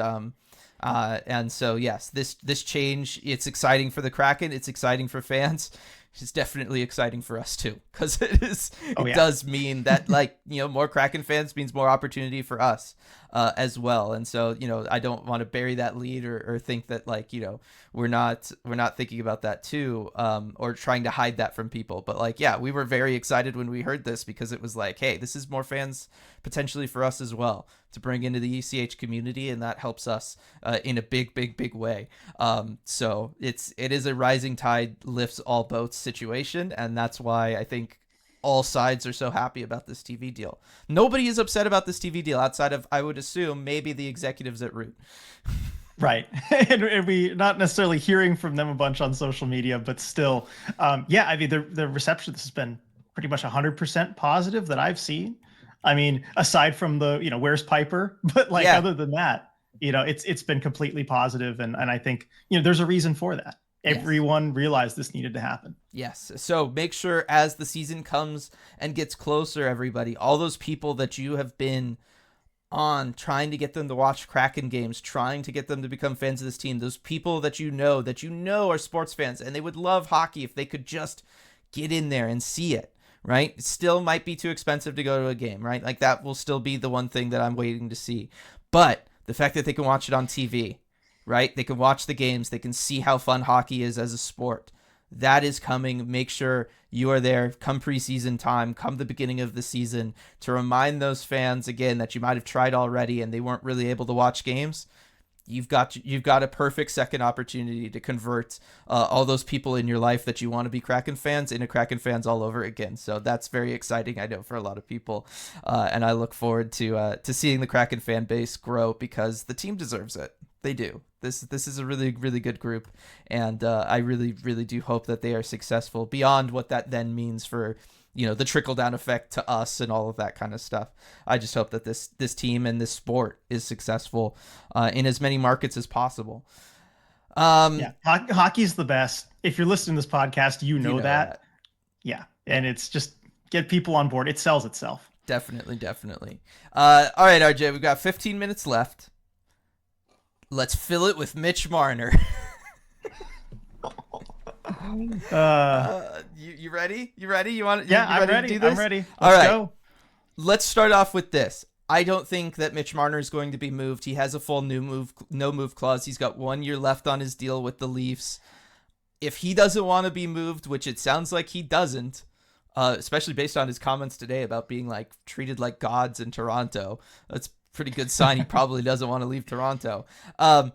so yes, this change, it's exciting for the Kraken. It's exciting for fans. It's definitely exciting for us too, because it does mean that, like, more Kraken fans means more opportunity for us as well. And so, I don't want to bury that lead or think that, like, we're not thinking about that too, or trying to hide that from people. But like, yeah, we were very excited when we heard this, because it was like, hey, this is more fans potentially for us as well to bring into the ECH community, and that helps us in a big way. So it is a rising tide lifts all boats situation, and that's why I think all sides are so happy about this TV deal. Nobody is upset about this TV deal outside of, I would assume, maybe the executives at Root. Right. And we not necessarily hearing from them a bunch on social media, but still, I mean, the reception has been pretty much 100% positive that I've seen. I mean, aside from the, where's Piper? But like, other than that, it's been completely positive. And I think, there's a reason for that. Everyone realized this needed to happen. Yes. So make sure as the season comes and gets closer, everybody, all those people that you have been on trying to get them to watch Kraken games, trying to get them to become fans of this team, those people that you know are sports fans and they would love hockey if they could just get in there and see it, right? It still might be too expensive to go to a game, right? Like, that will still be the one thing that I'm waiting to see. But the fact that they can watch it on TV, right? They can watch the games. They can see how fun hockey is as a sport. That is coming. Make sure you are there come preseason time, come the beginning of the season, to remind those fans again that you might have tried already and they weren't really able to watch games. You've got a perfect second opportunity to convert all those people in your life that you want to be Kraken fans into Kraken fans all over again. So that's very exciting, I know, for a lot of people, and I look forward to seeing the Kraken fan base grow, because the team deserves it. They do. This is a really, really good group, and I really, really do hope that they are successful beyond what that then means for, the trickle-down effect to us and all of that kind of stuff. I just hope that this team and this sport is successful in as many markets as possible. Hockey's the best. If you're listening to this podcast, you know that. Yeah, and it's just get people on board. It sells itself. Definitely. All right, RJ, we've got 15 minutes left. Let's fill it with Mitch Marner. You ready? You ready? I'm ready. To do this? I'm ready. Let's go. Let's start off with this. I don't think that Mitch Marner is going to be moved. He has a full no move clause. He's got 1 year left on his deal with the Leafs. if he doesn't want to be moved, which it sounds like he doesn't, especially based on his comments today about being like treated like gods in Toronto, that's a pretty good sign he probably doesn't want to leave Toronto. I'm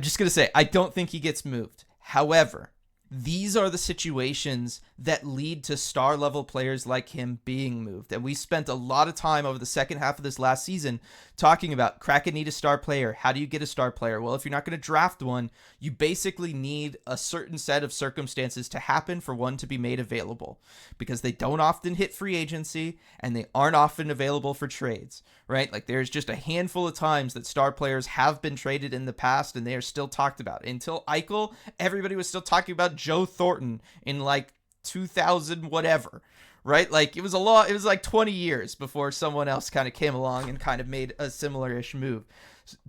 just going to say, I don't think he gets moved. However, these are the situations that lead to star level players like him being moved. And we spent a lot of time over the second half of this last season talking about Kraken need a star player. How do you get a star player? Well, if you're not going to draft one, you basically need a certain set of circumstances to happen for one to be made available, because they don't often hit free agency and they aren't often available for trades, right? Like there's just a handful of times that star players have been traded in the past and they are still talked about. Until Eichel, everybody was still talking about Joe Thornton in like 2000 whatever, right? Like it was like 20 years before someone else kind of came along and kind of made a similar-ish move.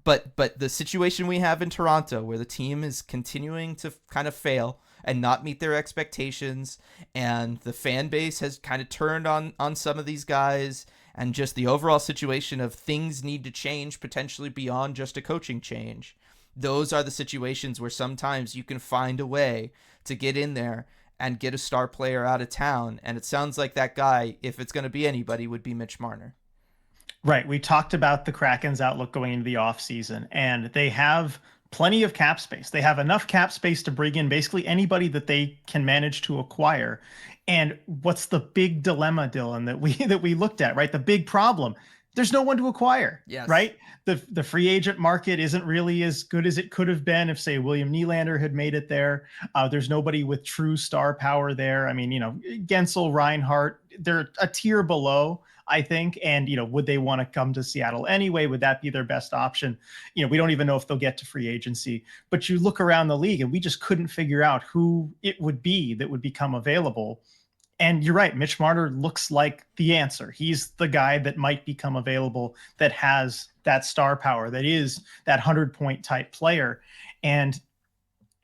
But the situation we have in Toronto, where the team is continuing to kind of fail and not meet their expectations, and the fan base has kind of turned on some of these guys, and just the overall situation of things need to change potentially beyond just a coaching change. Those are the situations where sometimes you can find a way to get in there and get a star player out of town. And it sounds like that guy, if it's going to be anybody, would be Mitch Marner. Right. We talked about the Kraken's outlook going into the offseason, and they have plenty of cap space. They have enough cap space to bring in basically anybody that they can manage to acquire. And what's the big dilemma, Dylan, that we looked at, right? The big problem. There's no one to acquire, yes. Right? The free agent market isn't really as good as it could have been if, say, William Nylander had made it there. There's nobody with true star power there. I mean, Gensel, Reinhart, they're a tier below, I think. And, would they want to come to Seattle anyway? Would that be their best option? We don't even know if they'll get to free agency. But you look around the league and we just couldn't figure out who it would be that would become available. And you're right, Mitch Marner looks like the answer. He's the guy that might become available, that has that star power, that is that 100-point type player. And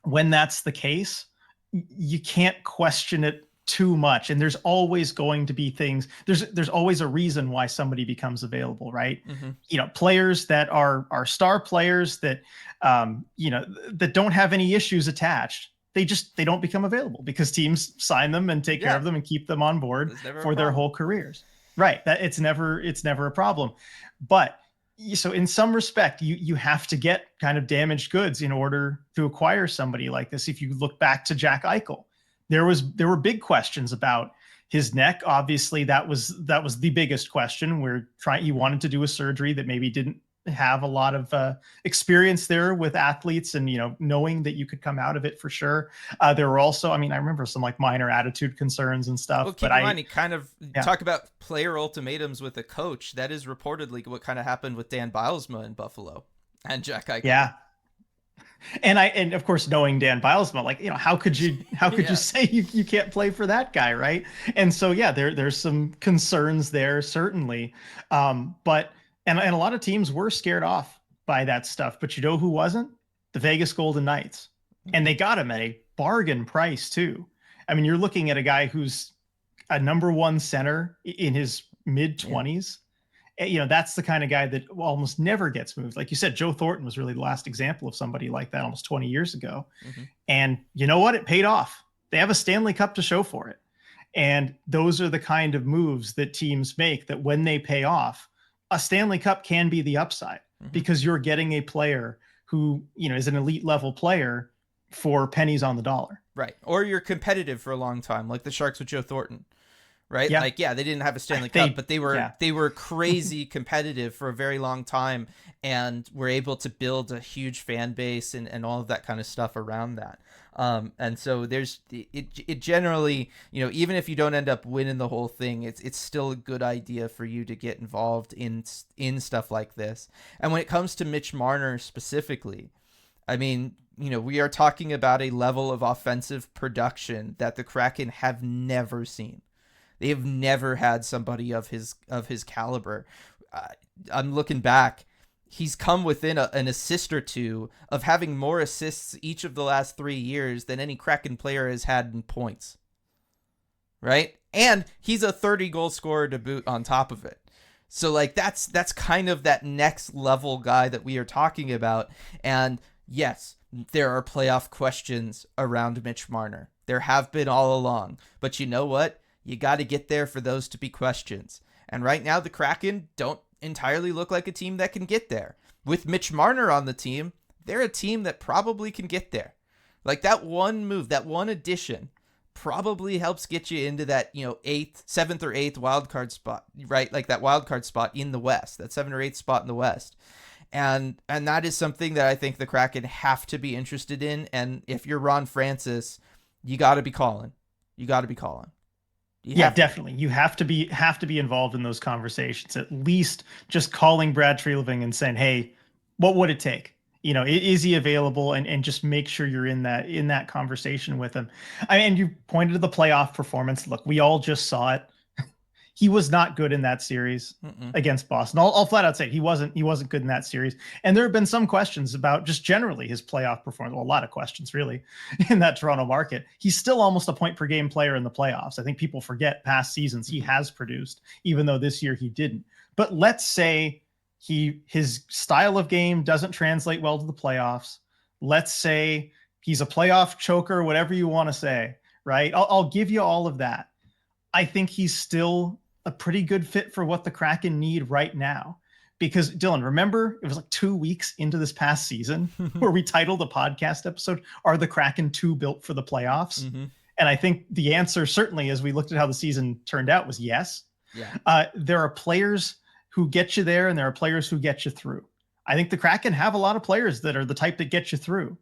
when that's the case, you can't question it too much. And there's always going to be things. There's always a reason why somebody becomes available, right? Mm-hmm. Players that are star players that that don't have any issues attached. They don't become available because teams sign them and take care of them and keep them on board for their whole careers. Right. That it's never a problem. But so in some respect, you have to get kind of damaged goods in order to acquire somebody like this. If you look back to Jack Eichel, there were big questions about his neck. Obviously, that was the biggest question. He wanted to do a surgery that maybe didn't have a lot of experience there with athletes, and knowing that you could come out of it for sure. There were also, I remember some like minor attitude concerns and stuff. Well, keep in mind, he kind of talk about player ultimatums with a coach. That is reportedly what kind of happened with Dan Bylsma in Buffalo and Jack Eichel. Yeah. And of course, knowing Dan Bylsma, like, how could you say you can't play for that guy, right? And so there's some concerns there, certainly. But And a lot of teams were scared off by that stuff. But you know who wasn't? The Vegas Golden Knights. And they got him at a bargain price, too. You're looking at a guy who's a number one center in his mid-20s. Yeah. That's the kind of guy that almost never gets moved. Like you said, Joe Thornton was really the last example of somebody like that almost 20 years ago. Mm-hmm. And you know what? It paid off. They have a Stanley Cup to show for it. And those are the kind of moves that teams make, that when they pay off, a Stanley Cup can be the upside, because you're getting a player who, is an elite level player for pennies on the dollar. Right. Or you're competitive for a long time, like the Sharks with Joe Thornton. Right. Yeah. Like, they didn't have a Stanley Cup, but they were crazy competitive for a very long time, and were able to build a huge fan base and all of that kind of stuff around that. And so it generally, even if you don't end up winning the whole thing, it's still a good idea for you to get involved in stuff like this. And when it comes to Mitch Marner specifically, we are talking about a level of offensive production that the Kraken have never seen. They have never had somebody of his caliber. I'm looking back. He's come within an assist or two of having more assists each of the last 3 years than any Kraken player has had in points. Right? And he's a 30-goal scorer to boot on top of it. So, that's kind of that next level guy that we are talking about. And yes, there are playoff questions around Mitch Marner. There have been all along. But you know what? You got to get there for those to be questions. And right now, the Kraken don't entirely look like a team that can get there. With Mitch Marner on the team, they're a team that probably can get there. Like that one move, that one addition probably helps get you into that, seventh or eighth wild card spot, right? Like that wild card spot in the West, that 7th or 8th spot in the West. And that is something that I think the Kraken have to be interested in. And if you're Ron Francis, you got to be calling. Yeah, definitely. You have to be involved in those conversations. At least just calling Brad Treliving and saying, "Hey, what would it take? Is he available?" And just make sure you're in that conversation with him. And you pointed to the playoff performance. Look, we all just saw it. He was not good in that series against Boston. I'll flat out say he wasn't good in that series. And there have been some questions about just generally his playoff performance. Well, a lot of questions really in that Toronto market. He's still almost a point per game player in the playoffs. I think people forget past seasons he has produced, even though this year he didn't. But let's say his style of game doesn't translate well to the playoffs. Let's say he's a playoff choker, whatever you want to say, right? I'll give you all of that. I think he's still a pretty good fit for what the Kraken need right now. Because Dylan, remember, it was like 2 weeks into this past season where we titled the podcast episode, "Are the Kraken too built for the playoffs?" Mm-hmm. And I think the answer, certainly, as we looked at how the season turned out, was yes. Yeah. There are players who get you there and there are players who get you through. I think the Kraken have a lot of players that are the type that get you through,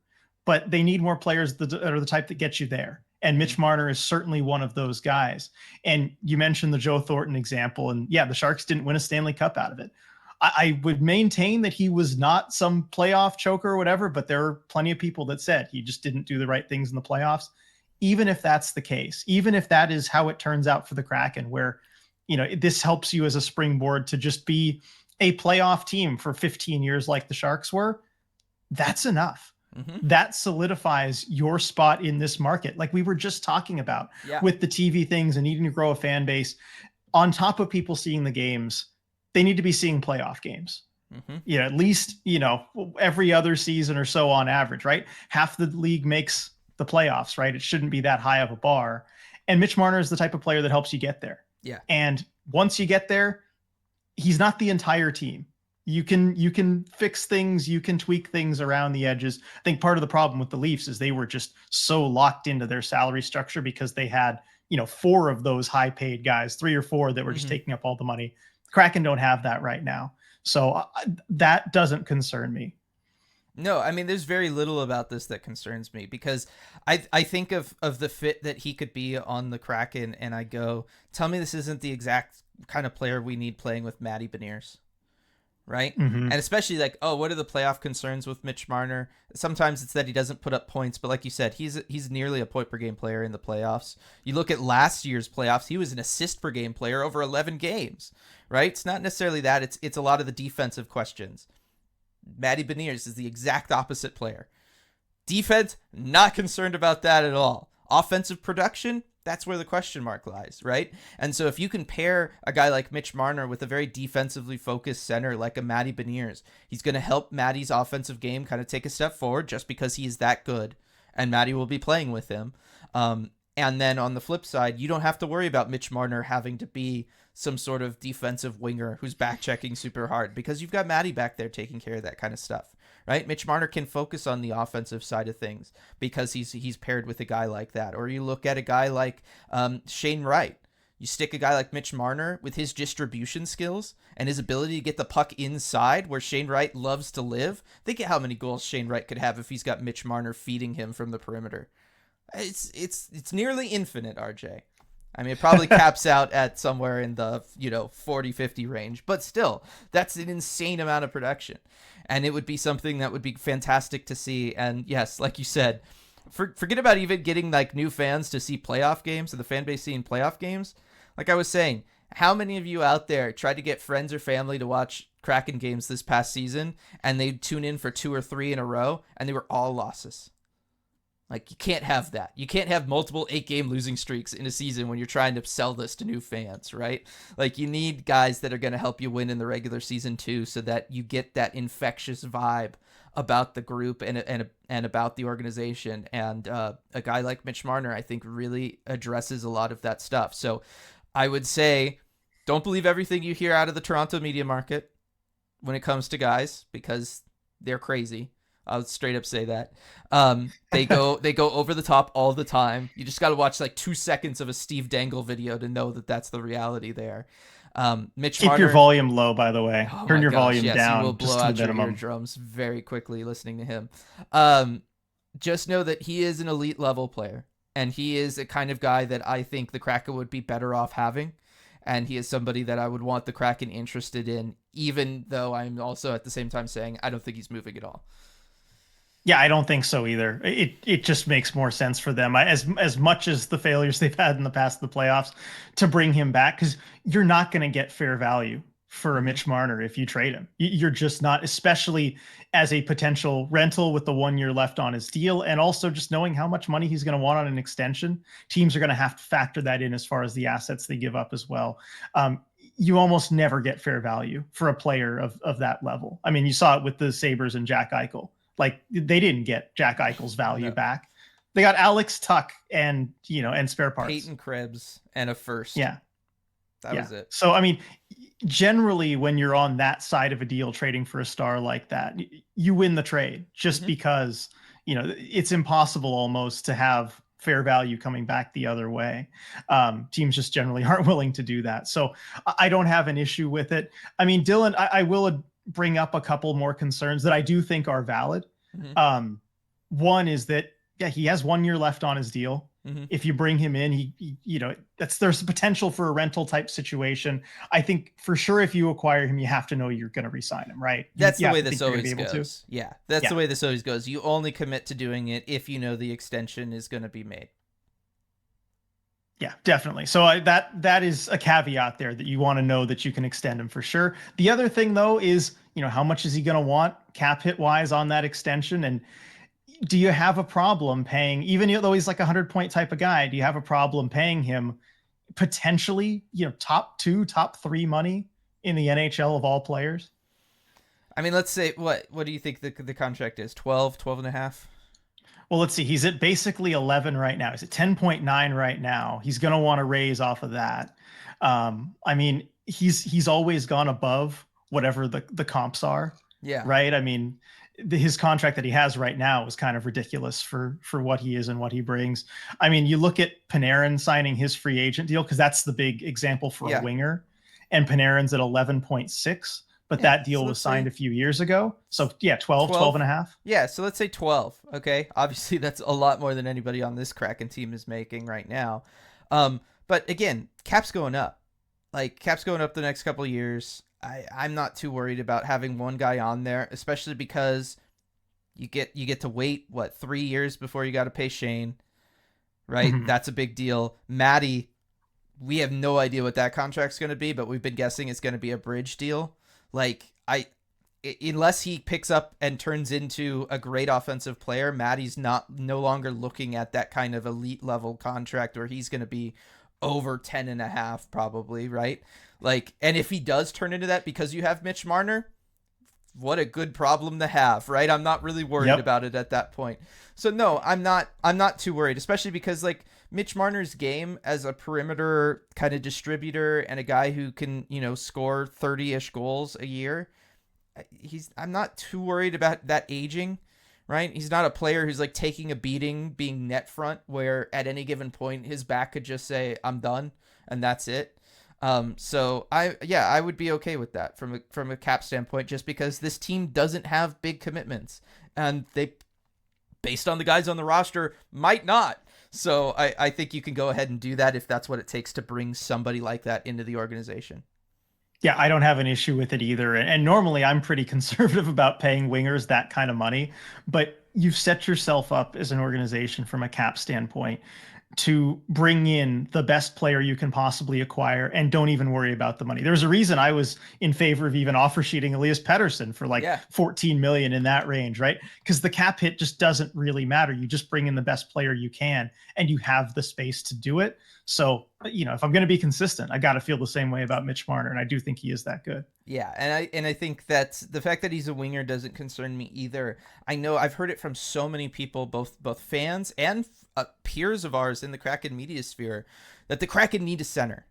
but they need more players that are the type that get you there. And Mitch Marner is certainly one of those guys. And you mentioned the Joe Thornton example. And yeah, the Sharks didn't win a Stanley Cup out of it. I would maintain that he was not some playoff choker or whatever, but there are plenty of people that said he just didn't do the right things in the playoffs. Even if that's the case, even if that is how it turns out for the Kraken, where, this helps you as a springboard to just be a playoff team for 15 years like the Sharks were, that's enough. Mm-hmm. That solidifies your spot in this market. Like we were just talking about with the TV things and needing to grow a fan base. On top of people seeing the games, they need to be seeing playoff games. Mm-hmm. At least, every other season or so on average, right? Half the league makes the playoffs, right? It shouldn't be that high of a bar. And Mitch Marner is the type of player that helps you get there. Yeah. And once you get there, he's not the entire team. You can fix things, you can tweak things around the edges. I think part of the problem with the Leafs is they were just so locked into their salary structure because they had, 4 of those high paid guys, 3 or 4 that were just taking up all the money. Kraken don't have that right now. So that doesn't concern me. No, I mean, there's very little about this that concerns me because I think of the fit that he could be on the Kraken and I go, tell me this isn't the exact kind of player we need playing with Matty Beniers. Right. Mm-hmm. And especially what are the playoff concerns with Mitch Marner? Sometimes it's that he doesn't put up points. But like you said, he's nearly a point per game player in the playoffs. You look at last year's playoffs, he was an assist per game player over 11 games. Right. It's not necessarily that. It's a lot of the defensive questions. Matty Beniers is the exact opposite player. Defense, not concerned about that at all. Offensive production, that's where the question mark lies, right? And so if you can pair a guy like Mitch Marner with a very defensively focused center like a Matty Beniers, he's going to help Matty's offensive game kind of take a step forward just because he is that good, and Matty will be playing with him. And then on the flip side, you don't have to worry about Mitch Marner having to be some sort of defensive winger who's back checking super hard because you've got Matty back there taking care of that kind of stuff. Right? Mitch Marner can focus on the offensive side of things because he's paired with a guy like that. Or you look at a guy like Shane Wright. You stick a guy like Mitch Marner with his distribution skills and his ability to get the puck inside where Shane Wright loves to live. Think of how many goals Shane Wright could have if he's got Mitch Marner feeding him from the perimeter. It's nearly infinite, RJ. I mean, it probably caps out at somewhere in the 40-50 range, but still, that's an insane amount of production. And it would be something that would be fantastic to see. And yes, like you said, forget about even getting new fans to see playoff games or the fan base seeing playoff games. Like I was saying, how many of you out there tried to get friends or family to watch Kraken games this past season and they'd tune in for 2 or 3 in a row and they were all losses? Like, you can't have that. You can't have multiple 8-game losing streaks in a season when you're trying to sell this to new fans, right? Like, you need guys that are going to help you win in the regular season too, so that you get that infectious vibe about the group and about the organization. And a guy like Mitch Marner, I think, really addresses a lot of that stuff. So I would say, don't believe everything you hear out of the Toronto media market when it comes to guys, because they're crazy. I'll straight up say that. They go over the top all the time. You just got to watch like 2 seconds of a Steve Dangle video to know that that's the reality there. Mitch Keep Marner, your volume low, by the way. oh Turn my your gosh, volume yes, down. you will blow just to out the your minimum. eardrums very quickly listening to him. Just know that he is an elite level player, and he is a kind of guy that I think the Kraken would be better off having. And he is somebody that I would want the Kraken interested in, even though I'm also at the same time saying I don't think he's moving at all. Yeah, I don't think so either. It just makes more sense for them, as much as the failures they've had in the past of the playoffs, to bring him back, because you're not going to get fair value for a Mitch Marner if you trade him. You're just not, especially as a potential rental with the 1 year left on his deal, and also just knowing how much money he's going to want on an extension. Teams are going to have to factor that in as far as the assets they give up as well. You almost never get fair value for a player of that level. I mean, you saw it with the Sabres and Jack Eichel. Like, they didn't get Jack Eichel's value back. They got Alex Tuck and spare parts. Peyton Krebs and a first. Yeah. That was it. So, I mean, generally when you're on that side of a deal trading for a star like that, you win the trade just because, it's impossible almost to have fair value coming back the other way. Teams just generally aren't willing to do that. So I don't have an issue with it. I mean, Dylan, I will bring up a couple more concerns that I do think are valid. One is that, he has 1 year left on his deal. If you bring him in, there's a potential for a rental type situation. I think for sure, if you acquire him, you have to know you're going to re-sign him, right? That's the way this always goes. Yeah, that's the way this always goes. You only commit to doing it if you know the extension is going to be made. Yeah, definitely. So that is a caveat there, that you want to know that you can extend him for sure. The other thing though is, how much is he going to want cap hit wise on that extension? And do you have a problem paying, even though he's like a 100-point type of guy, do you have a problem paying him potentially, top 2, top 3 money in the NHL of all players? I mean, let's say, what do you think the contract is? 12 and a half? Well, let's see. He's at basically 11 right now. He's at 10.9 right now. He's going to want to raise off of that. I mean, he's always gone above whatever the comps are. Yeah. Right. I mean, his contract that he has right now is kind of ridiculous for what he is and what he brings. I mean, you look at Panarin signing his free agent deal, because that's the big example for a winger, and Panarin's at 11.6, but that deal was signed a few years ago. So 12 and a half. Yeah. So let's say 12. Okay. Obviously that's a lot more than anybody on this Kraken team is making right now. But again, cap's going up. Like, cap's going up the next couple of years. I'm not too worried about having one guy on there, especially because you get to wait 3 years before you got to pay Shane, right? That's a big deal. Matty, we have no idea what that contract's going to be, but we've been guessing it's going to be a bridge deal. Like, unless he picks up and turns into a great offensive player, Matty's no longer looking at that kind of elite level contract where he's going to be over 10 and a half probably, right? Like, and if he does turn into that because you have Mitch Marner, what a good problem to have, right? I'm not really worried about it at that point. So no, I'm not too worried, especially because like Mitch Marner's game as a perimeter kind of distributor and a guy who can, score 30-ish goals a year, I'm not too worried about that aging, right? He's not a player who's like taking a beating being net front where at any given point his back could just say, I'm done, and that's it. So I would be okay with that from a cap standpoint, just because this team doesn't have big commitments, and they, based on the guys on the roster, might not. So I think you can go ahead and do that if that's what it takes to bring somebody like that into the organization. Yeah, I don't have an issue with it either. And normally I'm pretty conservative about paying wingers that kind of money, but you've set yourself up as an organization from a cap standpoint to bring in the best player you can possibly acquire and don't even worry about the money. There's a reason I was in favor of even offer sheeting Elias Pettersson for like 14 million in that range, right? Because the cap hit just doesn't really matter. You just bring in the best player you can and you have the space to do it. So, if I'm going to be consistent, I got to feel the same way about Mitch Marner, and I do think he is that good. Yeah, and I think that the fact that he's a winger doesn't concern me either. I know I've heard it from so many people, both fans and peers of ours in the Kraken media sphere, that the Kraken need a center.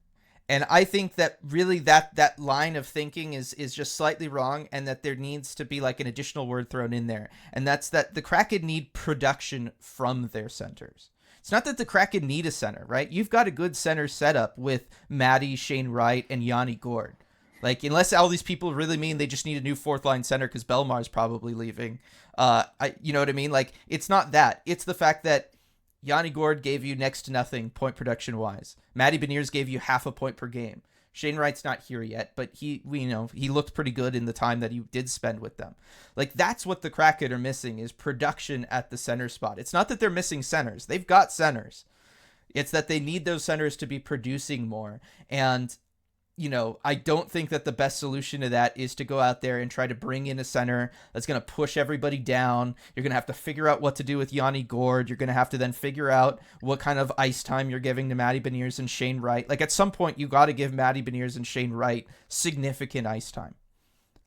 And I think that really that line of thinking is just slightly wrong, and that there needs to be like an additional word thrown in there. And that's that the Kraken need production from their centers. It's not that the Kraken need a center, right? You've got a good center setup with Matty, Shane Wright, and Yanni Gourde. Like, unless all these people really mean they just need a new fourth line center because Belmar's probably leaving. You know what I mean? Like, it's not that. It's the fact that Yanni Gourde gave you next to nothing point production wise. Matty Beniers gave you half a point per game. Shane Wright's not here yet, but he looked pretty good in the time that he did spend with them. Like, that's what the Kraken are missing, is production at the center spot. It's not that they're missing centers. They've got centers. It's that they need those centers to be producing more. And I don't think that the best solution to that is to go out there and try to bring in a center that's going to push everybody down. You're going to have to figure out what to do with Yanni Gourde. You're going to have to then figure out what kind of ice time you're giving to Matty Beniers and Shane Wright. Like, at some point, you got to give Matty Beniers and Shane Wright significant ice time.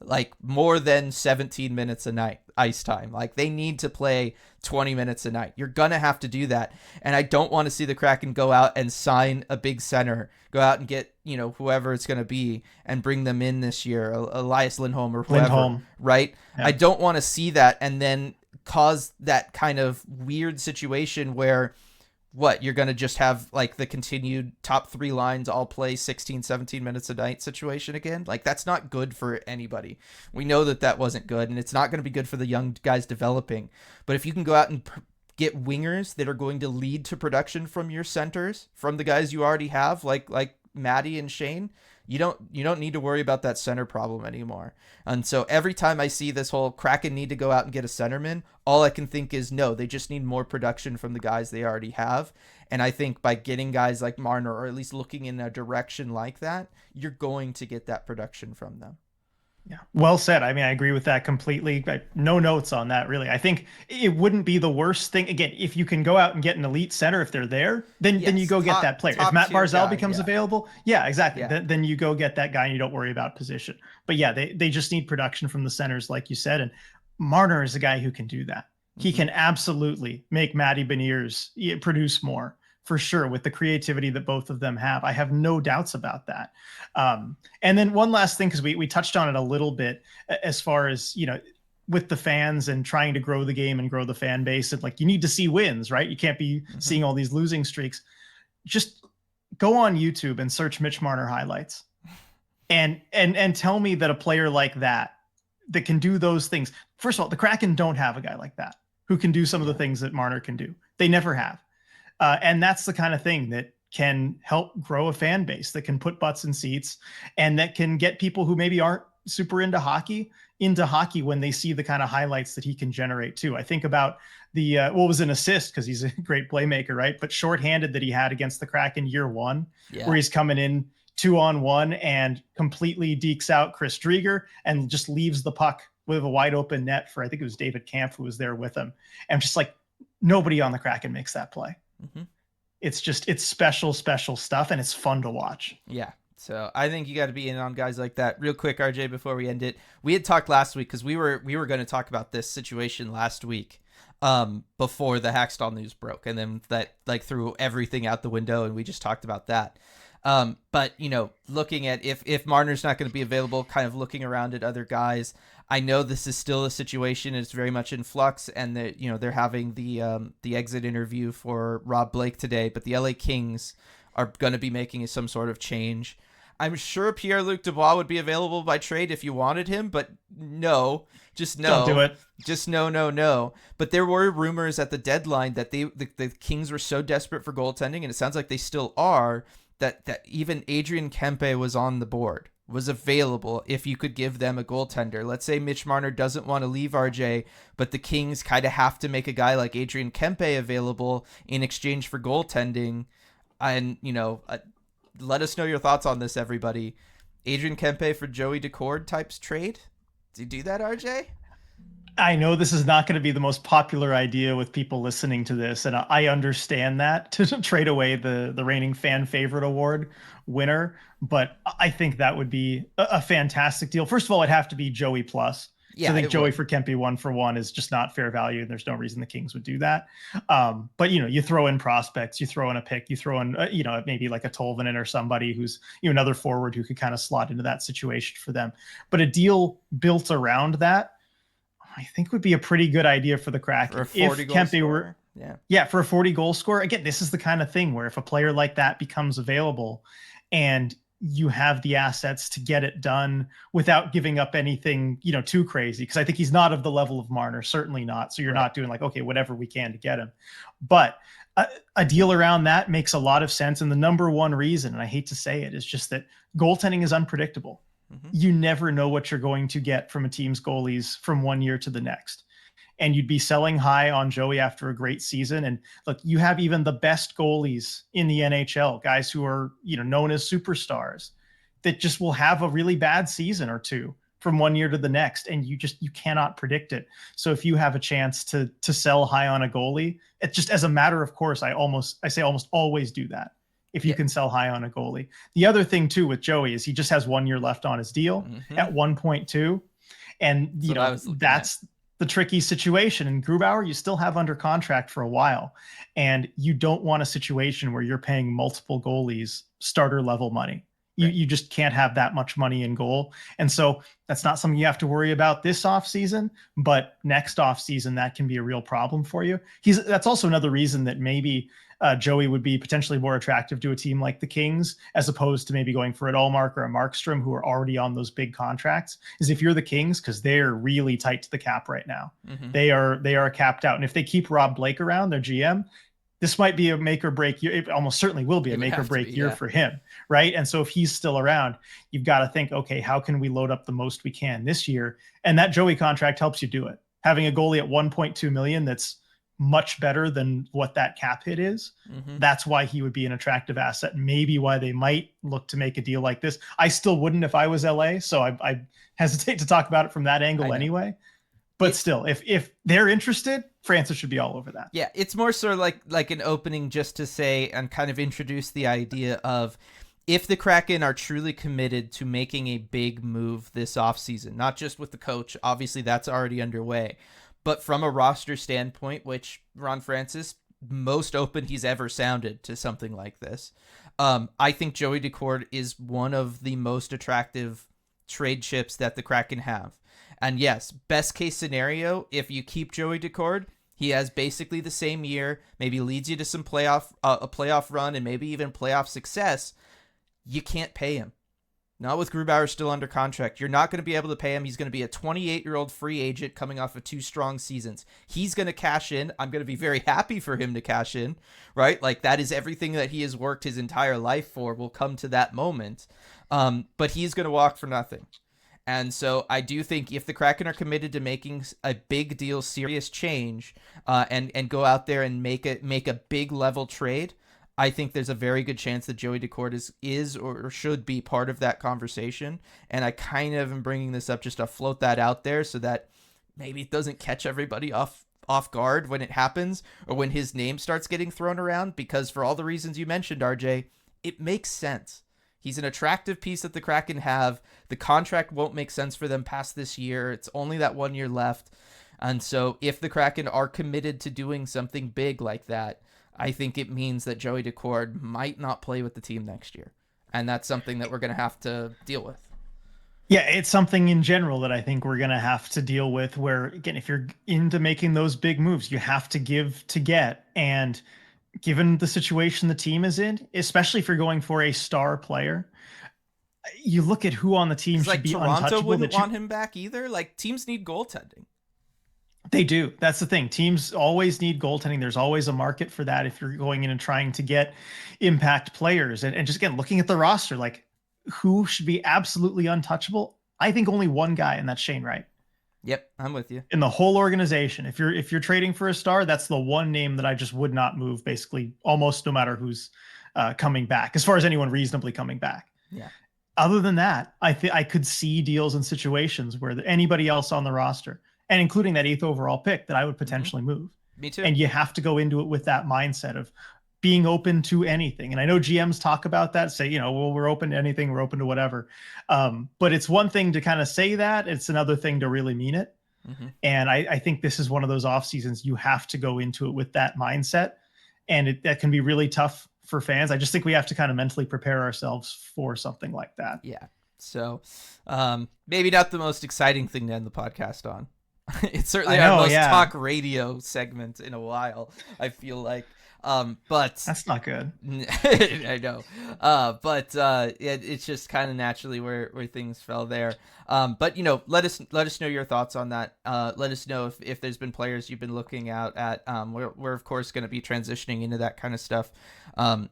Like, more than 17 minutes a night ice time. Like, they need to play 20 minutes a night. You're going to have to do that. And I don't want to see the Kraken go out and sign a big center, go out and get, whoever it's going to be and bring them in this year, Elias Lindholm or whoever, right? Yeah. I don't want to see that and then cause that kind of weird situation where you're going to just have like the continued top three lines all play 16, 17 minutes a night situation again. Like, that's not good for anybody. We know that wasn't good, and it's not going to be good for the young guys developing. But if you can go out and get wingers that are going to lead to production from your centers, from the guys you already have, like Matty and Shane, you don't need to worry about that center problem anymore. And so every time I see this whole Kraken need to go out and get a centerman, all I can think is, no, they just need more production from the guys they already have. And I think by getting guys like Marner, or at least looking in a direction like that, you're going to get that production from them. Yeah, well said. I mean, I agree with that completely. No notes on that, really. I think it wouldn't be the worst thing. Again, if you can go out and get an elite center, if they're there, then you go get that player. If Matt Barzal becomes available, yeah, exactly. Yeah. Then you go get that guy and you don't worry about position. But yeah, they just need production from the centers, like you said. And Marner is a guy who can do that. Mm-hmm. He can absolutely make Matty Beniers produce more, for sure, with the creativity that both of them have. I have no doubts about that. And then one last thing, because we touched on it a little bit, as far as, with the fans and trying to grow the game and grow the fan base. And like, you need to see wins, right? You can't be seeing all these losing streaks. Just go on YouTube and search Mitch Marner highlights and tell me that a player like that can do those things. First of all, the Kraken don't have a guy like that who can do some of the things that Marner can do. They never have. And that's the kind of thing that can help grow a fan base, that can put butts in seats, and that can get people who maybe aren't super into hockey when they see the kind of highlights that he can generate too. I think about the what was an assist, because he's a great playmaker, right? But shorthanded that he had against the Kraken year one, where he's coming in 2-on-1 and completely dekes out Chris Drieger and just leaves the puck with a wide open net for, I think it was David Kampf who was there with him. And just like, nobody on the Kraken makes that play. Mm-hmm. It's special stuff, and it's fun to watch. Yeah. So I think you got to be in on guys like that. Real quick, RJ, before we end it, we had talked last week, because we were going to talk about this situation last week, before the Hackstall news broke, and then that like threw everything out the window, and we just talked about that. But looking at if Marner's not going to be available, kind of looking around at other guys, I know this is still a situation. It's very much in flux, and they're having the exit interview for Rob Blake today, but the LA Kings are going to be making some sort of change. I'm sure Pierre-Luc Dubois would be available by trade if you wanted him, but no, just no. Don't do it. Just no. But there were rumors at the deadline that the Kings were so desperate for goaltending, and it sounds like they still are, that even Adrian Kempe was on the board was available, if you could give them a goaltender. Let's say Mitch Marner doesn't want to leave RJ, but the Kings kind of have to make a guy like Adrian Kempe available in exchange for goaltending. And, let us know your thoughts on this, everybody. Adrian Kempe for Joey Decord types trade? Do you do that, RJ? I know this is not going to be the most popular idea with people listening to this, and I understand that, to trade away the reigning fan favorite award winner, but I think that would be a fantastic deal. First of all, it'd have to be Joey plus. Yeah, so I think Joey for Kempe 1-for-1 is just not fair value, and there's no reason the Kings would do that. But you throw in prospects, you throw in a pick, you throw in maybe like a Tolvanen or somebody who's another forward who could kind of slot into that situation for them. But a deal built around that, I think, would be a pretty good idea for the Kraken. For if Kempe were, for a 40 goal scorer. Again, this is the kind of thing where if a player like that becomes available and you have the assets to get it done without giving up anything, too crazy. Because I think he's not of the level of Marner, certainly not. So you're not doing like, okay, whatever we can to get him. But a deal around that makes a lot of sense. And the number one reason, and I hate to say it, is just that goaltending is unpredictable. You never know what you're going to get from a team's goalies from one year to the next. And you'd be selling high on Joey after a great season. And look, you have even the best goalies in the NHL, guys who are, known as superstars, that just will have a really bad season or two from one year to the next. And you cannot predict it. So if you have a chance to sell high on a goalie, it's just as a matter of course, I say almost always do that. If you can sell high on a goalie. The other thing too with Joey is he just has 1 year left on his deal at 1.2. And that's the tricky situation. And Grubauer, you still have under contract for a while. And you don't want a situation where you're paying multiple goalies starter level money. You just can't have that much money in goal. And so that's not something you have to worry about this offseason, but next offseason, that can be a real problem for you. That's also another reason that maybe Joey would be potentially more attractive to a team like the Kings, as opposed to maybe going for an Ullmark or a Markstrom, who are already on those big contracts, is if you're the Kings, because they're really tight to the cap right now. They are capped out. And if they keep Rob Blake around, their GM, this might be a make or break year. It almost certainly will be a make or break year for him, right? And so if he's still around, you've got to think, okay, how can we load up the most we can this year? And that Joey contract helps you do it. Having a goalie at 1.2 million, that's much better than what that cap hit is. That's why he would be an attractive asset. Maybe why they might look to make a deal like this. I still wouldn't if I was LA, so I hesitate to talk about it from that angle anyway. But still, if they're interested, Francis should be all over that. Yeah, it's more sort of like an opening just to say and kind of introduce the idea of, if the Kraken are truly committed to making a big move this offseason, not just with the coach, obviously that's already underway, but from a roster standpoint, which Ron Francis, most open he's ever sounded to something like this, I think Joey Decord is one of the most attractive trade chips that the Kraken have. And yes, best case scenario, if you keep Joey Decord, he has basically the same year, maybe leads you to some a playoff run and maybe even playoff success. You can't pay him. Not with Grubauer still under contract. You're not going to be able to pay him. He's going to be a 28-year-old free agent coming off of 2 strong seasons. He's going to cash in. I'm going to be very happy for him to cash in, right? Like, that is everything that he has worked his entire life for will come to that moment. But he's going to walk for nothing. And so I do think if the Kraken are committed to making a big deal, serious change, and go out there and make a big level trade, I think there's a very good chance that Joey Decord is or should be part of that conversation. And I kind of am bringing this up just to float that out there so that maybe it doesn't catch everybody off guard when it happens or when his name starts getting thrown around, because for all the reasons you mentioned, RJ, it makes sense. He's an attractive piece that the Kraken have. The contract won't make sense for them past this year. It's only that 1 year left. And so if the Kraken are committed to doing something big like that, I think it means that Joey Decord might not play with the team next year. And that's something that we're going to have to deal with. Yeah, it's something in general that I think we're going to have to deal with, where, again, if you're into making those big moves, you have to give to get. And given the situation the team is in, especially if you're going for a star player, you look at who on the team should be untouchable. Toronto wouldn't want him back either. Like, teams need goaltending. They do. That's the thing. Teams always need goaltending. There's always a market for that if you're going in and trying to get impact players. And just, again, looking at the roster, like, who should be absolutely untouchable, I think only one guy, and that's Shane Wright. Yep, I'm with you. In the whole organization, if you're trading for a star, that's the one name that I just would not move, basically almost no matter who's coming back, as far as anyone reasonably coming back. Yeah. Other than that, I could see deals and situations where anybody else on the roster, and including that 8th overall pick, that I would potentially move. Me too. And you have to go into it with that mindset of being open to anything. And I know GMs talk about that, say, well, we're open to anything, we're open to whatever. But it's one thing to kind of say that, it's another thing to really mean it. Mm-hmm. And I think this is one of those off seasons you have to go into it with that mindset. And that can be really tough for fans. I just think we have to kind of mentally prepare ourselves for something like that. Yeah. So maybe not the most exciting thing to end the podcast on. It's certainly our most talk radio segment in a while, I feel like. But that's not good. I know. But it's just kind of naturally where things fell there. But let us know your thoughts on that. Let us know if there's been players you've been looking out at. We're of course going to be transitioning into that kind of stuff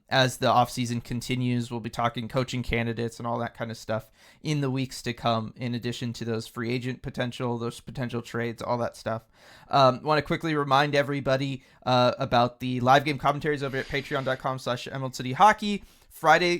as the off season continues. We'll be talking coaching candidates and all that kind of stuff in the weeks to come, in addition to those free agent potential, those potential trades, all that stuff. Want to quickly remind everybody about the live game commentaries over at patreon.com/Emerald City Hockey.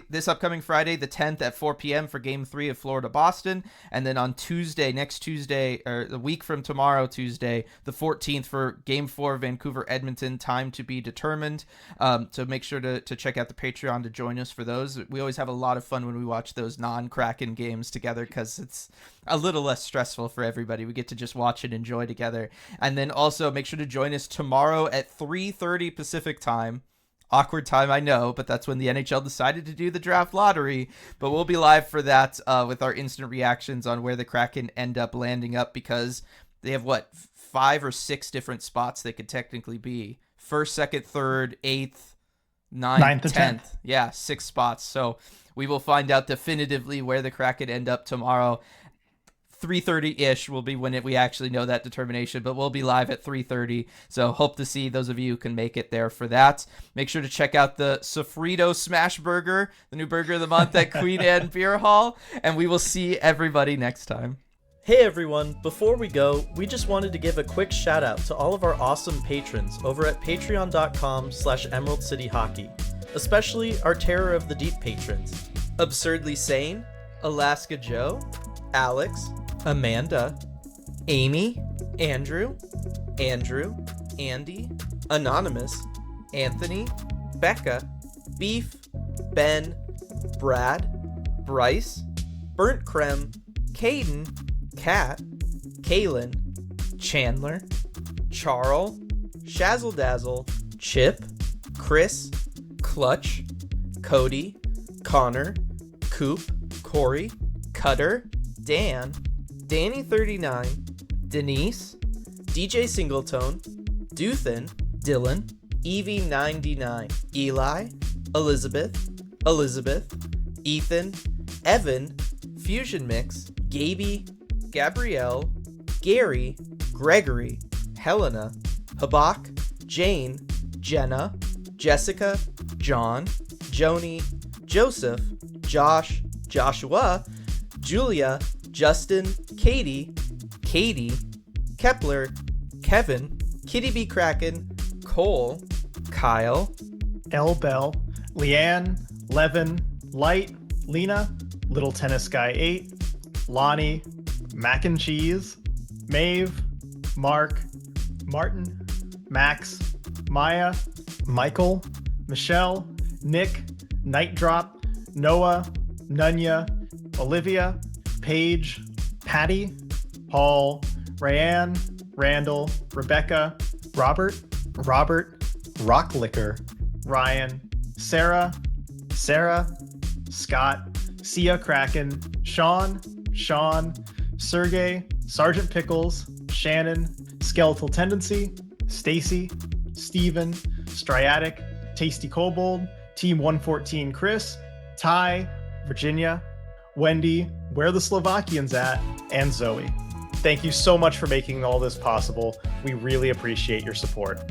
This upcoming Friday, the 10th at 4 p.m. for Game 3 of Florida-Boston. And then on next Tuesday, or the week from tomorrow, Tuesday, the 14th for Game 4 Vancouver-Edmonton, time to be determined. So make sure to check out the Patreon to join us for those. We always have a lot of fun when we watch those non-Kraken games together because it's a little less stressful for everybody. We get to just watch and enjoy together. And then also make sure to join us tomorrow at 3:30 Pacific time. Awkward time, I know, but that's when the NHL decided to do the draft lottery. But we'll be live for that with our instant reactions on where the Kraken end up landing up, because they have, 5 or 6 different spots they could technically be. 1st, 2nd, 3rd, 8th, 9th, 10th. Yeah, 6 spots. So we will find out definitively where the Kraken end up tomorrow. 3:30-ish will be when we actually know that determination, but we'll be live at 3:30, so hope to see those of you who can make it there for that. Make sure to check out the Sofrito Smash Burger, the new burger of the month at Queen Anne Beer Hall, and we will see everybody next time. Hey everyone, before we go, we just wanted to give a quick shout out to all of our awesome patrons over at patreon.com/Emerald City Hockey, especially our Terror of the Deep patrons. Absurdly Sane, Alaska Joe, Alex, Amanda, Amy, Andrew, Andy, Anonymous, Anthony, Becca, Beef, Ben, Brad, Bryce, Burnt Creme, Caden, Kat, Kaylin, Chandler, Charles, Shazzle Dazzle, Chip, Chris, Clutch, Cody, Connor, Coop, Corey, Cutter, Dan, Danny39, Denise, DJ Singletone, Duthin, Dylan, Evie99, Eli, Elizabeth, Ethan, Evan, Fusion Mix, Gaby, Gabrielle, Gary, Gregory, Helena, Habak, Jane, Jenna, Jessica, John, Joni, Joseph, Josh, Joshua, Julia, Justin, Katie, Kepler, Kevin, Kitty B. Kraken, Cole, Kyle, L. Bell, Leanne, Levin, Light, Lena, Little Tennis Guy 8, Lonnie, Mac and Cheese, Maeve, Mark, Martin, Max, Maya, Michael, Michelle, Nick, Night Drop, Noah, Nunya, Olivia, Paige, Patty, Paul, Rayanne, Randall, Rebecca, Robert, Rock Liquor, Ryan, Sarah, Scott, Sia Kraken, Sean, Sergey, Sergeant Pickles, Shannon, Skeletal Tendency, Stacy, Steven, Striatic, Tasty Kobold, Team 114 Chris, Ty, Virginia, Wendy, Where the Slovakians At, and Zoe. Thank you so much for making all this possible. We really appreciate your support.